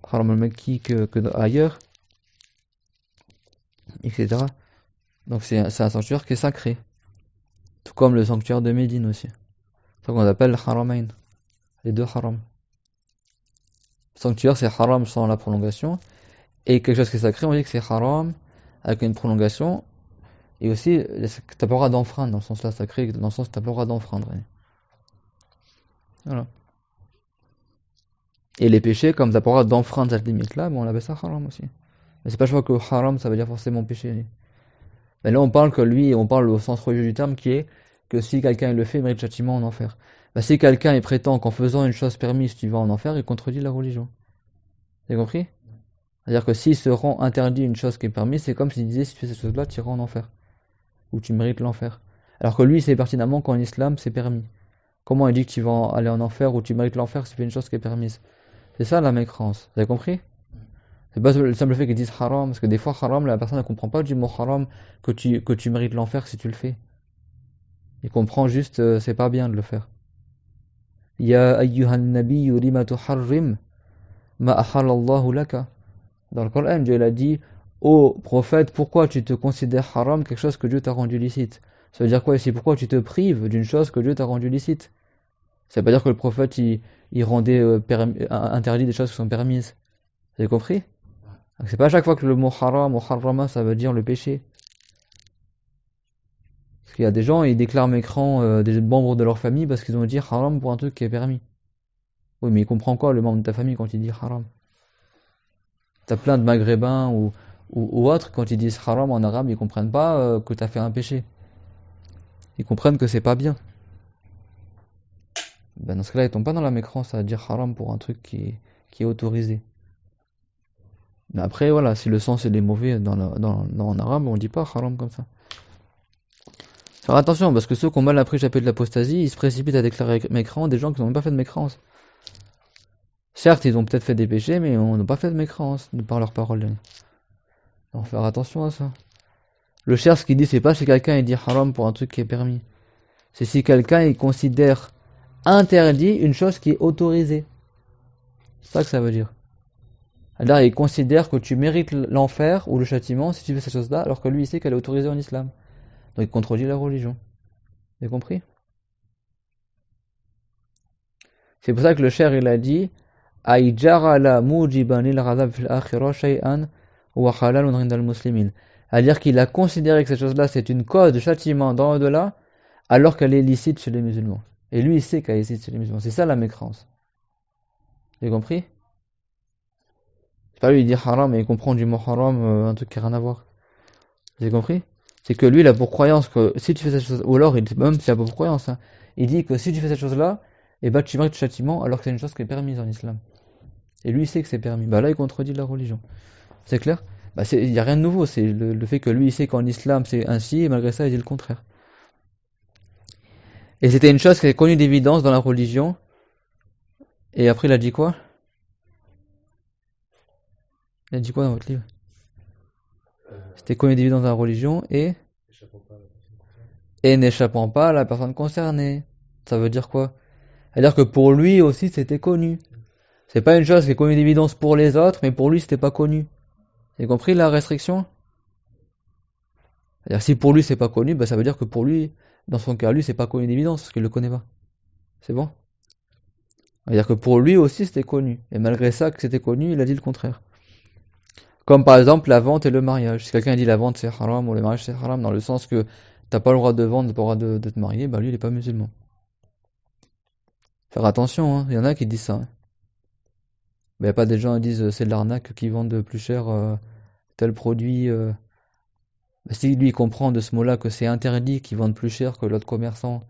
Haram al-Mekki que ailleurs, etc. Donc c'est un sanctuaire qui est sacré. Tout comme le sanctuaire de Médine aussi. C'est ça qu'on appelle Haramain. Les deux Haram. Sanctuaire, c'est haram sans la prolongation. Et quelque chose qui est sacré, on dit que c'est haram avec une prolongation. Et aussi, t'as pas le droit d'enfreindre dans le sens là sacré, dans le sens t'as pas le droit d'enfreindre. Voilà. Et les péchés, comme t'as pas le droit d'enfreindre cette limite là, on l'appelle ça haram aussi. Mais c'est pas chaque fois que haram ça veut dire forcément péché. Mais là on parle que lui, on parle au sens religieux du terme qui est que si quelqu'un le fait, il mérite châtiment en enfer. Bah, si quelqu'un il prétend qu'en faisant une chose permise tu vas en enfer, il contredit la religion. Vous avez compris? C'est-à-dire que s'il se rend interdit une chose qui est permise, c'est comme s'il disait si tu fais cette chose-là, tu iras en enfer. Ou tu mérites l'enfer. Alors que lui, il sait pertinemment qu'en islam, c'est permis. Comment il dit que tu vas aller en enfer ou tu mérites l'enfer si tu fais une chose qui est permise? C'est ça la mécrance. Vous avez compris? C'est pas le simple fait qu'ils disent haram, parce que des fois haram, la personne ne comprend pas du mot haram que tu mérites l'enfer si tu le fais. Il comprend juste c'est pas bien de le faire. Ya ayyuhan nabiyyu lima tuharrim ma ahallallahu laka. Dans le Coran, Dieu a dit ô prophète, pourquoi tu te considères haram quelque chose que Dieu t'a rendu licite? Ça veut dire quoi ici? Pourquoi tu te prives d'une chose que Dieu t'a rendu licite? Ça veut pas dire que le prophète il rendait interdit des choses qui sont permises. Vous avez compris? C'est pas à chaque fois que le mot haram ou harrama ça veut dire le péché. Parce qu'il y a des gens, ils déclarent mécrants des membres de leur famille parce qu'ils ont dit haram pour un truc qui est permis. Oui, mais il comprend quoi le membre de ta famille quand il dit haram? T'as plein de maghrébins ou autres, quand ils disent haram en arabe, ils comprennent pas que t'as fait un péché. Ils comprennent que c'est pas bien. Ben dans ce cas-là, ils tombent pas dans la mécrance à dire haram pour un truc qui est autorisé. Mais après, voilà, si le sens il est mauvais en arabe, on dit pas haram comme ça. Faire attention, parce que ceux qui ont mal appris le chapitre de l'apostasie, ils se précipitent à déclarer mécrant des gens qui n'ont même pas fait de mécrance. Certes, ils ont peut-être fait des péchés, mais ils n'ont pas fait de mécrance de par leurs paroles. Donc faire attention à ça. Le cher, ce qu'il dit, c'est pas si quelqu'un il dit haram pour un truc qui est permis. C'est si quelqu'un il considère interdit une chose qui est autorisée. C'est ça que ça veut dire. Alors il considère que tu mérites l'enfer ou le châtiment si tu fais cette chose-là, alors que lui il sait qu'elle est autorisée en islam. Donc il contredit la religion. Vous avez compris? C'est pour ça que le cher il a dit Ay jarala mujiban lil ghadab fil akhirah shay'an wa halalun 'inda al-muslimin. C'est-à-dire qu'il a considéré que cette chose-là c'est une cause de châtiment dans l'au-delà alors qu'elle est licite chez les musulmans. Et lui il sait qu'elle est licite chez les musulmans. C'est ça la mécrance. Vous avez compris? C'est pas lui il dit haram et il comprend du mot haram un truc qui n'a rien à voir. Vous avez compris? C'est que lui, il a pour croyance que si tu fais cette chose, ou alors, même s'il a pas pour croyance, hein, il dit que si tu fais cette chose-là, et bah tu mérites le châtiment, alors que c'est une chose qui est permise en islam. Et lui, il sait que c'est permis. Bah là, il contredit la religion. C'est clair? Bah il y a rien de nouveau, c'est le fait que lui, il sait qu'en islam, c'est ainsi, et malgré ça, il dit le contraire. Et c'était une chose qui est connue d'évidence dans la religion, et après, il a dit quoi? Il a dit quoi dans votre livre? C'était connu d'évidence dans la religion, Échappant pas à la personne concernée. et n'échappant pas à la personne concernée. Ça veut dire quoi? C'est-à-dire que pour lui aussi, c'était connu. C'est pas une chose qui est connue d'évidence pour les autres, mais pour lui, c'était pas connu. Vous avez compris la restriction? C'est-à-dire si pour lui c'est pas connu, bah ça veut dire que pour lui, dans son cas, lui c'est pas connu d'évidence parce qu'il le connaît pas. C'est bon? C'est-à-dire que pour lui aussi c'était connu. Et malgré ça que c'était connu, il a dit le contraire. Comme par exemple la vente et le mariage. Si quelqu'un dit la vente c'est haram ou le mariage c'est haram, dans le sens que t'as pas le droit de vendre, t'as pas le droit de te marier, bah lui il est pas musulman. Faire attention, hein. Il y en a qui disent ça, hein. Mais y a pas des gens qui disent c'est de l'arnaque qui vendent plus cher tel produit. Bah, si lui il comprend de ce mot-là que c'est interdit, qu'ils vendent plus cher que l'autre commerçant,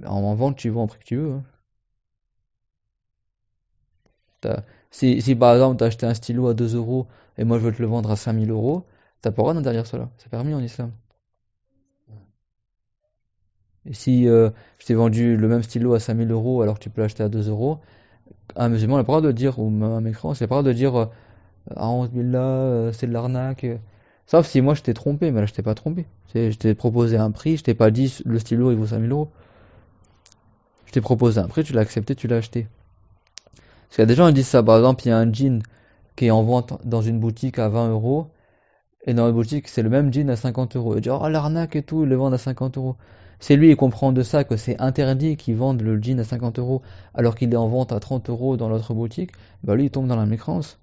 en vente tu vends au prix que tu veux, hein. Si par exemple t'as acheté un stylo à 2 euros et moi je veux te le vendre à 5000 euros, t'as pas le droit d'interdire cela. C'est permis en islam. Et si je t'ai vendu le même stylo à 5000 euros alors que tu peux l'acheter à 2 euros, un musulman n'a pas le droit de dire, ou un écran, c'est pas le droit de dire ah, on billah, c'est de l'arnaque. Sauf si moi je t'ai trompé, mais là je t'ai pas trompé. Je t'ai proposé un prix, je t'ai pas dit le stylo il vaut 5000 euros. Je t'ai proposé un prix, tu l'as accepté, tu l'as acheté. Parce qu'il y a des gens qui disent ça, par exemple, il y a un jean qui est en vente dans une boutique à 20 euros, et dans la boutique, c'est le même jean à 50 euros. Il dit, oh, l'arnaque et tout, ils le vendent à 50 euros. C'est lui, il comprend de ça que c'est interdit qu'ils vendent le jean à 50 euros, alors qu'il est en vente à 30 euros dans l'autre boutique, bah lui, il tombe dans la mécrance.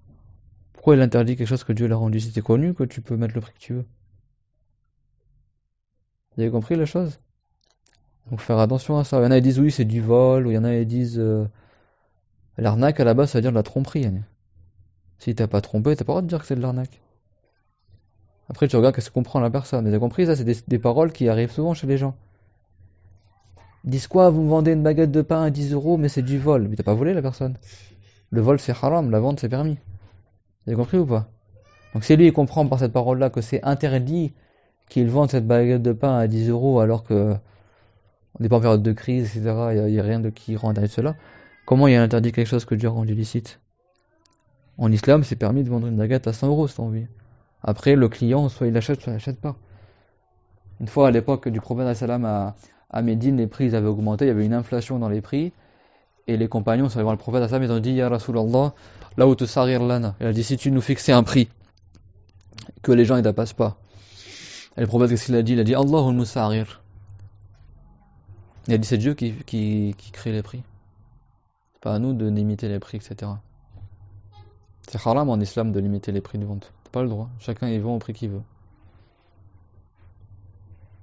Pourquoi il interdit quelque chose que Dieu l'a rendu? Si c'est connu que tu peux mettre le prix que tu veux. Vous avez compris la chose? Donc faire attention à ça. Il y en a qui disent oui, c'est du vol, ou il y en a qui disent l'arnaque à la base, ça veut dire de la tromperie, hein. Si t'as pas trompé, t'as pas le droit de dire que c'est de l'arnaque. Après, tu regardes qu'est-ce que comprend la personne. Vous avez compris, ça, c'est des paroles qui arrivent souvent chez les gens. Ils disent quoi? Vous me vendez une baguette de pain à 10 euros, mais c'est du vol. Mais t'as pas volé la personne. Le vol, c'est haram, la vente, c'est permis. Vous avez compris ou pas? Donc, si lui, il comprend par cette parole-là que c'est interdit qu'il vende cette baguette de pain à 10 euros alors que on n'est pas en période de crise, etc., il n'y a rien de qui rend interdit cela. Comment il y a interdit quelque chose que Dieu a rendu licite? En islam, c'est permis de vendre une baguette à 100 euros si t'as envie. Après, le client, soit il achète, soit il n'achète pas. Une fois, à l'époque du prophète sallam à Médine, les prix avaient augmenté, il y avait une inflation dans les prix, et les compagnons sont allés voir le prophète sallam, ils ont dit, Ya Rasulallah, là où te sarir lana. Il a dit, si tu nous fixais un prix, que les gens ne dépassent pas. Et le prophète, qu'est-ce qu'il a dit? Il a dit, Allahul Musarir. Il a dit, c'est Dieu qui crée les prix. C'est pas à nous de limiter les prix, etc. C'est haram en islam de limiter les prix de vente. T'as pas le droit. Chacun y vend au prix qu'il veut.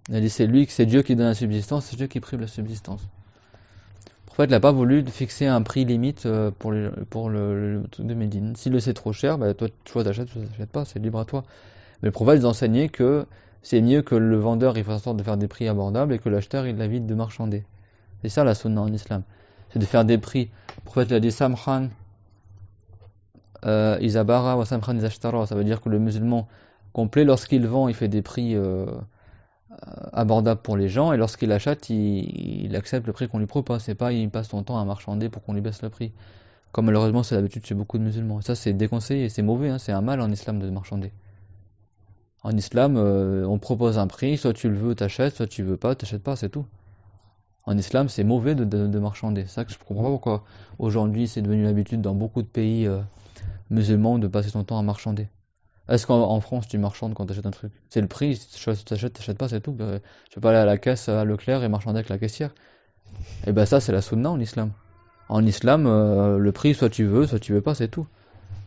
Il a dit c'est Dieu qui donne la subsistance, c'est Dieu qui prive la subsistance. Le prophète n'a pas voulu fixer un prix limite pour le truc de Médine. S'il le sait trop cher, bah toi soit t'achètes, soit t'achètes pas, c'est libre à toi. Mais le prophète enseignait que c'est mieux que le vendeur il fasse en sorte de faire des prix abordables et que l'acheteur il évite de marchander. C'est ça la sunna en islam. C'est de faire des prix. Le prophète l'a dit Samkhan Isabara wa Samkhan Izashtara. Ça veut dire que le musulman complet, lorsqu'il vend, il fait des prix abordable pour les gens, et lorsqu'il achète, il accepte le prix qu'on lui propose. C'est pas il passe son temps à marchander pour qu'on lui baisse le prix. Comme malheureusement c'est l'habitude chez beaucoup de musulmans. Ça c'est déconseillé, c'est mauvais, hein, c'est un mal en islam de marchander. En islam, on propose un prix, soit tu le veux, t'achètes, soit tu veux pas, t'achètes pas, c'est tout. En islam, c'est mauvais de marchander. C'est ça que je comprends pas pourquoi aujourd'hui c'est devenu l'habitude dans beaucoup de pays musulmans de passer son temps à marchander. Est-ce qu'en France tu marchandes quand tu achètes un truc? C'est le prix, si tu t'achètes pas, c'est tout. Tu peux pas aller à la caisse à Leclerc et marchander avec la caissière. Et ben ça c'est la sunna en islam. En islam, le prix soit tu veux pas, c'est tout.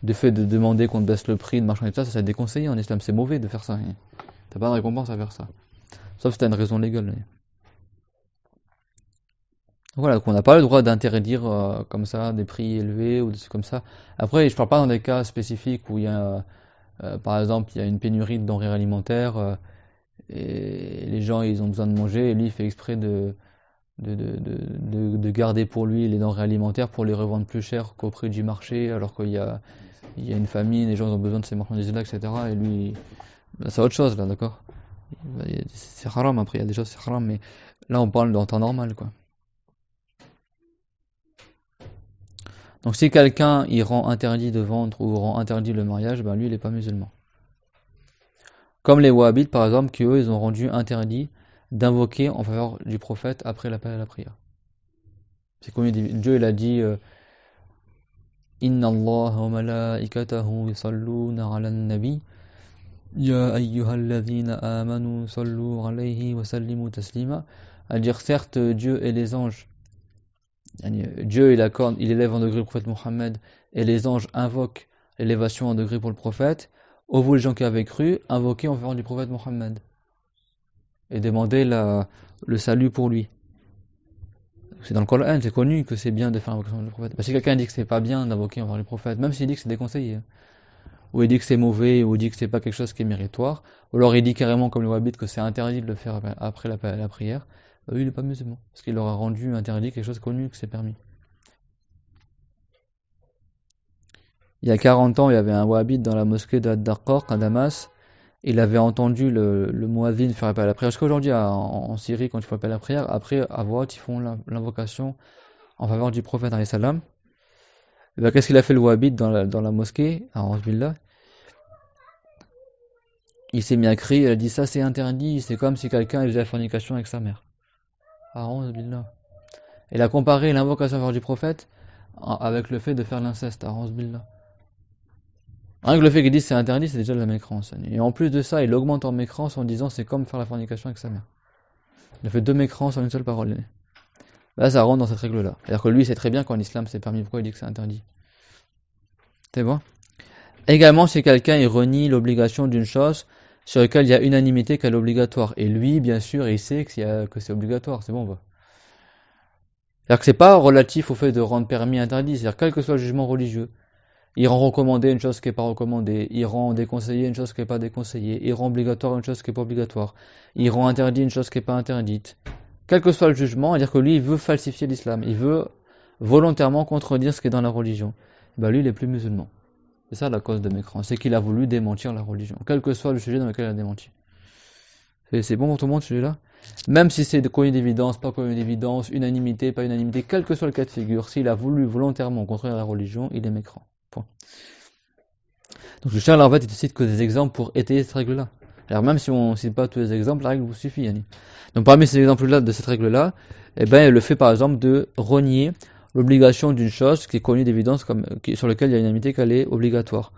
Le fait de demander qu'on te baisse le prix, de marchander ça c'est déconseillé en islam, c'est mauvais de faire ça. T'as pas de récompense à faire ça. Sauf si t'as une raison légale. Voilà, qu'on n'a pas le droit d'interdire comme ça des prix élevés ou des trucs comme ça. Après, je parle pas dans des cas spécifiques où il y a par exemple, il y a une pénurie de denrées alimentaires et les gens ils ont besoin de manger et lui il fait exprès de garder pour lui les denrées alimentaires pour les revendre plus cher qu'au prix du marché alors qu'il y a une famine, les gens ont besoin de ces marchandises là, etc. Et lui, bah, c'est autre chose là, d'accord? Bah, c'est haram, après il y a des choses c'est haram, mais là on parle d'un temps normal quoi. Donc si quelqu'un il rend interdit de vendre ou rend interdit le mariage, ben lui il est pas musulman. Comme les wahhabites par exemple, qui eux ils ont rendu interdit d'invoquer en faveur du prophète après l'appel à la prière. C'est comme Dieu il a dit Inna Allah wa malaikatahu yusalluna ala nabi Ya ayyuhalladhina amanu sallu alayhi wa sallimu taslima. À dire certes Dieu et les anges. Dieu il élève en degré le prophète Mohammed et les anges invoquent l'élévation en degré pour le prophète. Ô vous les gens qui avez cru, invoquez en faveur du prophète Mohammed et demandez le salut pour lui. C'est dans le Coran, c'est connu que c'est bien de faire l'invocation du prophète. Si quelqu'un dit que c'est pas bien d'invoquer en faveur du prophète, même s'il dit que c'est déconseillé, ou il dit que c'est mauvais, ou il dit que c'est pas quelque chose qui est méritoire, ou alors il dit carrément comme le wahhabite que c'est interdit de le faire après la prière, lui il n'est pas musulman, parce qu'il leur a rendu interdit quelque chose connu que c'est permis. Il y a 40 ans, il y avait un wahhabite dans la mosquée d'Ad-Daqqaq à Damas, il avait entendu le muazzin faire appel à la prière. Parce qu'aujourd'hui en Syrie, quand il faut appel à la prière, après à voix haute, ils font l'invocation en faveur du prophète alayhi salam. Et ben, qu'est-ce qu'il a fait le wahhabite dans la mosquée à Billah? Il s'est mis à crier, il a dit ça c'est interdit, c'est comme si quelqu'un faisait la fornication avec sa mère. Billah. Il a comparé l'invocation en faveur du prophète avec le fait de faire l'inceste. Billah. Rien que le fait qu'il dise c'est interdit, c'est déjà de la mécrance. Et en plus de ça, il augmente en mécrance en disant c'est comme faire la fornication avec sa mère. Il a fait 2 mécrances en une seule parole. Là, ça rentre dans cette règle-là. C'est-à-dire que lui, il sait très bien qu'en islam, c'est permis. Pourquoi il dit que c'est interdit? C'est bon? Également, si quelqu'un il renie l'obligation d'une chose sur laquelle il y a unanimité qu'elle est obligatoire. Et lui, bien sûr, il sait que c'est obligatoire. C'est bon, va. C'est-à-dire que c'est pas relatif au fait de rendre permis interdit. C'est-à-dire quel que soit le jugement religieux. Il rend recommandé une chose qui n'est pas recommandée. Il rend déconseillé une chose qui n'est pas déconseillée. Il rend obligatoire une chose qui n'est pas obligatoire. Il rend interdit une chose qui n'est pas interdite. Quel que soit le jugement, c'est-à-dire que lui, il veut falsifier l'islam. Il veut volontairement contredire ce qui est dans la religion. Ben lui, il n'est plus musulman. C'est ça la cause de mécrance. C'est qu'il a voulu démentir la religion. Quel que soit le sujet dans lequel il a démenti. C'est bon pour tout le monde, celui-là? Même si c'est connu d'évidence, pas connu d'évidence, unanimité, pas unanimité, quel que soit le cas de figure, s'il a voulu volontairement contredire la religion, il est mécrant. Point. Donc le Cheikh en fait il te cite que des exemples pour étayer cette règle-là. Alors même si on ne cite pas tous les exemples, la règle vous suffit. Yanni. Donc parmi ces exemples-là de cette règle-là, eh ben le fait par exemple de renier l'obligation d'une chose qui est connue d'évidence sur laquelle il y a une unanimité qu'elle est obligatoire.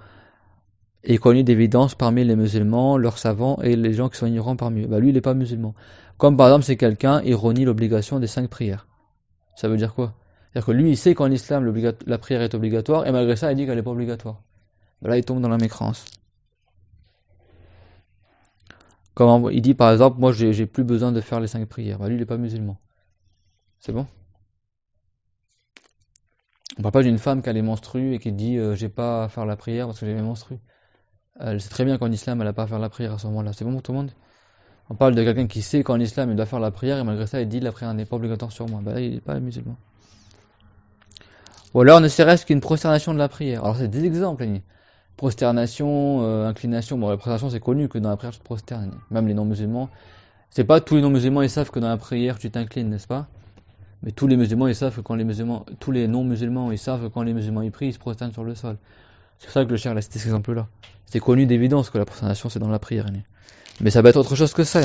Et connue d'évidence parmi les musulmans, leurs savants et les gens qui sont ignorants parmi eux. Lui il n'est pas musulman. Comme par exemple c'est quelqu'un il renie l'obligation des 5 prières. Ça veut dire quoi? C'est-à-dire que lui, il sait qu'en islam, la prière est obligatoire, et malgré ça, il dit qu'elle n'est pas obligatoire. Là, il tombe dans la mécrance. Comme il dit, par exemple, moi, j'ai plus besoin de faire les 5 prières. Lui, il n'est pas musulman. C'est bon? On parle pas d'une femme qui a les menstrues et qui dit, j'ai pas à faire la prière parce que j'ai mes menstrues. Elle sait très bien qu'en islam, elle n'a pas à faire la prière à ce moment-là. C'est bon pour tout le monde? On parle de quelqu'un qui sait qu'en islam, il doit faire la prière, et malgré ça, il dit, la prière n'est pas obligatoire sur moi. Là, il n'est pas musulman. Ou alors ne serait-ce qu'une prosternation de la prière. Alors c'est des exemples. Prosternation, inclination. Bon, la prosternation c'est connu que dans la prière tu te prosternes. Même les non-musulmans. C'est pas tous les non-musulmans ils savent que dans la prière tu t'inclines, n'est-ce pas? Mais tous les musulmans ils savent que quand tous les non-musulmans ils savent que quand les musulmans ils prient, ils se prosternent sur le sol. C'est pour ça que le Cheikh a cité cet exemple-là. C'est connu d'évidence que la prosternation c'est dans la prière. Mais ça va être autre chose que ça.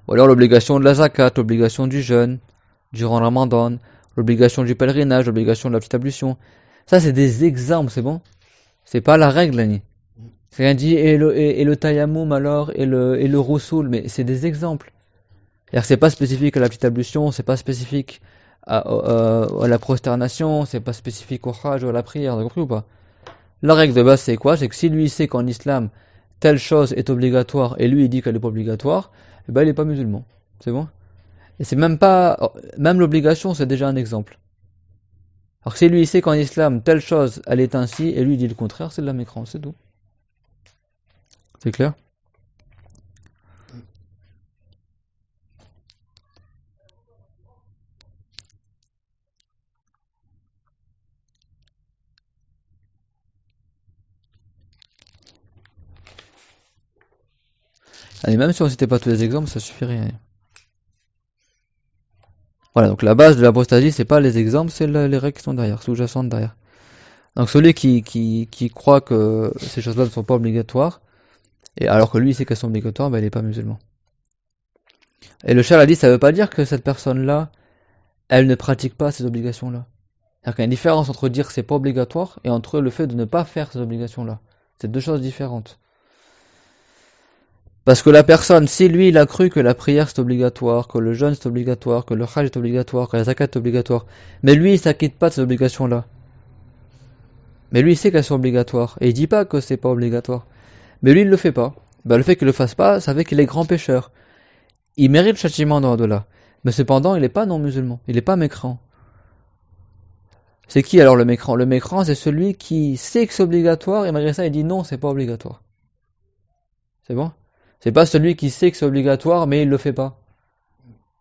Ou alors l'obligation de la zakat, l'obligation du jeûne durant le Ramadan, l'obligation du pèlerinage, l'obligation de la petite ablution. Ça, c'est des exemples, c'est bon? C'est pas la règle, Annie. C'est rien dit, et le tayammum alors, et le roussoul, mais c'est des exemples. C'est-à-dire que c'est pas spécifique à la petite ablution, c'est pas spécifique à la prosternation, c'est pas spécifique au hajj ou à la prière, vous avez compris ou pas? La règle de base, c'est quoi? C'est que si lui sait qu'en islam, telle chose est obligatoire, et lui il dit qu'elle est pas obligatoire, eh ben il est pas musulman. C'est bon? Et c'est même l'obligation, c'est déjà un exemple. Alors si lui il sait qu'en islam, telle chose, elle est ainsi, et lui il dit le contraire, c'est de la mécrance, c'est tout. C'est clair? Et même si on citait pas tous les exemples, ça suffirait. Voilà, donc la base de l'apostasie, c'est pas les exemples, c'est les règles qui sont derrière, sous-jacentes derrière. Donc celui qui croit que ces choses-là ne sont pas obligatoires, et alors que lui il sait qu'elles sont obligatoires, ben il n'est pas musulman. Et le Cheikh a dit, ça veut pas dire que cette personne-là, elle ne pratique pas ces obligations-là. C'est-à-dire qu'il y a une différence entre dire que c'est pas obligatoire et entre le fait de ne pas faire ces obligations-là. C'est deux choses différentes. Parce que la personne, si lui il a cru que la prière c'est obligatoire, que le jeûne c'est obligatoire, que le hajj est obligatoire, que la zakat est obligatoire, mais lui il s'acquitte pas de ces obligations-là. Mais lui il sait qu'elles sont obligatoires, et il dit pas que c'est pas obligatoire. Mais lui il le fait pas. Ben, le fait qu'il le fasse pas, ça fait qu'il est grand pécheur. Il mérite le châtiment dans au-delà. Mais cependant, il n'est pas non-musulman, il n'est pas mécréant. C'est qui alors le mécréant? Le mécréant, c'est celui qui sait que c'est obligatoire, et malgré ça il dit non, c'est pas obligatoire. C'est bon? C'est pas celui qui sait que c'est obligatoire, mais il le fait pas.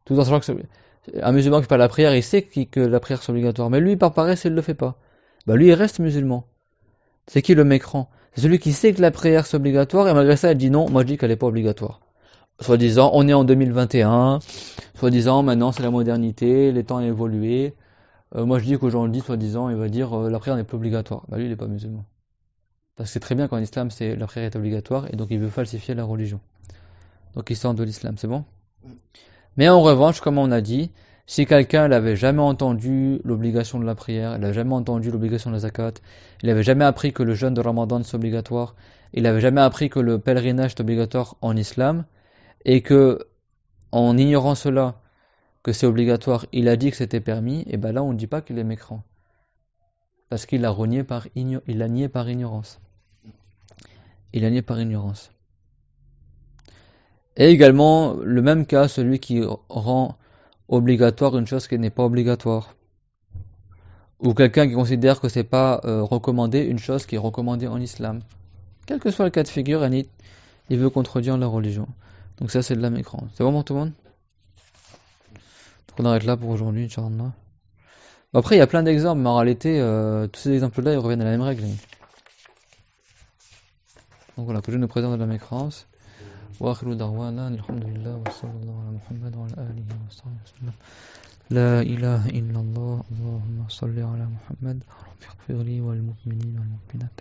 Tout en sachant que un musulman qui fait pas la prière, il sait que la prière c'est obligatoire, mais lui, par paresse, il le fait pas. Bah lui, il reste musulman. C'est qui le mécréant? C'est celui qui sait que la prière c'est obligatoire, et malgré ça, il dit non, moi je dis qu'elle est pas obligatoire. Soi-disant, on est en 2021, soi-disant, maintenant c'est la modernité, les temps ont évolué. Moi je dis qu'aujourd'hui, soi-disant, il va dire la prière n'est pas obligatoire. Bah lui, il est pas musulman. Parce que c'est très bien qu'en islam, la prière est obligatoire, et donc il veut falsifier la religion. Donc il sort de l'islam, c'est bon? Mais en revanche, comme on a dit, si quelqu'un n'avait jamais entendu l'obligation de la prière, il n'avait jamais entendu l'obligation de la zakat, il n'avait jamais appris que le jeûne de Ramadan c'est obligatoire, il n'avait jamais appris que le pèlerinage est obligatoire en islam, et que, en ignorant cela, que c'est obligatoire, il a dit que c'était permis, et ben là on ne dit pas qu'il est mécréant. Parce qu'il l'a nié par ignorance. Il a nié par ignorance. Et également, le même cas, celui qui rend obligatoire une chose qui n'est pas obligatoire. Ou quelqu'un qui considère que c'est pas recommandé une chose qui est recommandée en islam. Quel que soit le cas de figure, il veut contredire la religion. Donc ça, c'est de la mécréance. C'est bon pour tout le monde? Donc on arrête là pour aujourd'hui, Inch'Allah. Après, il y a plein d'exemples, mais en réalité, tous ces exemples-là, ils reviennent à la même règle. Donc voilà, que je nous présente de la mécréance. وآخر دعوانا الحمد لله وصلى الله على محمد وعلى آله وصحبه وسلم لا إله إلا الله اللهم صل على محمد رب اغفر لي والمؤمنين والمؤمنات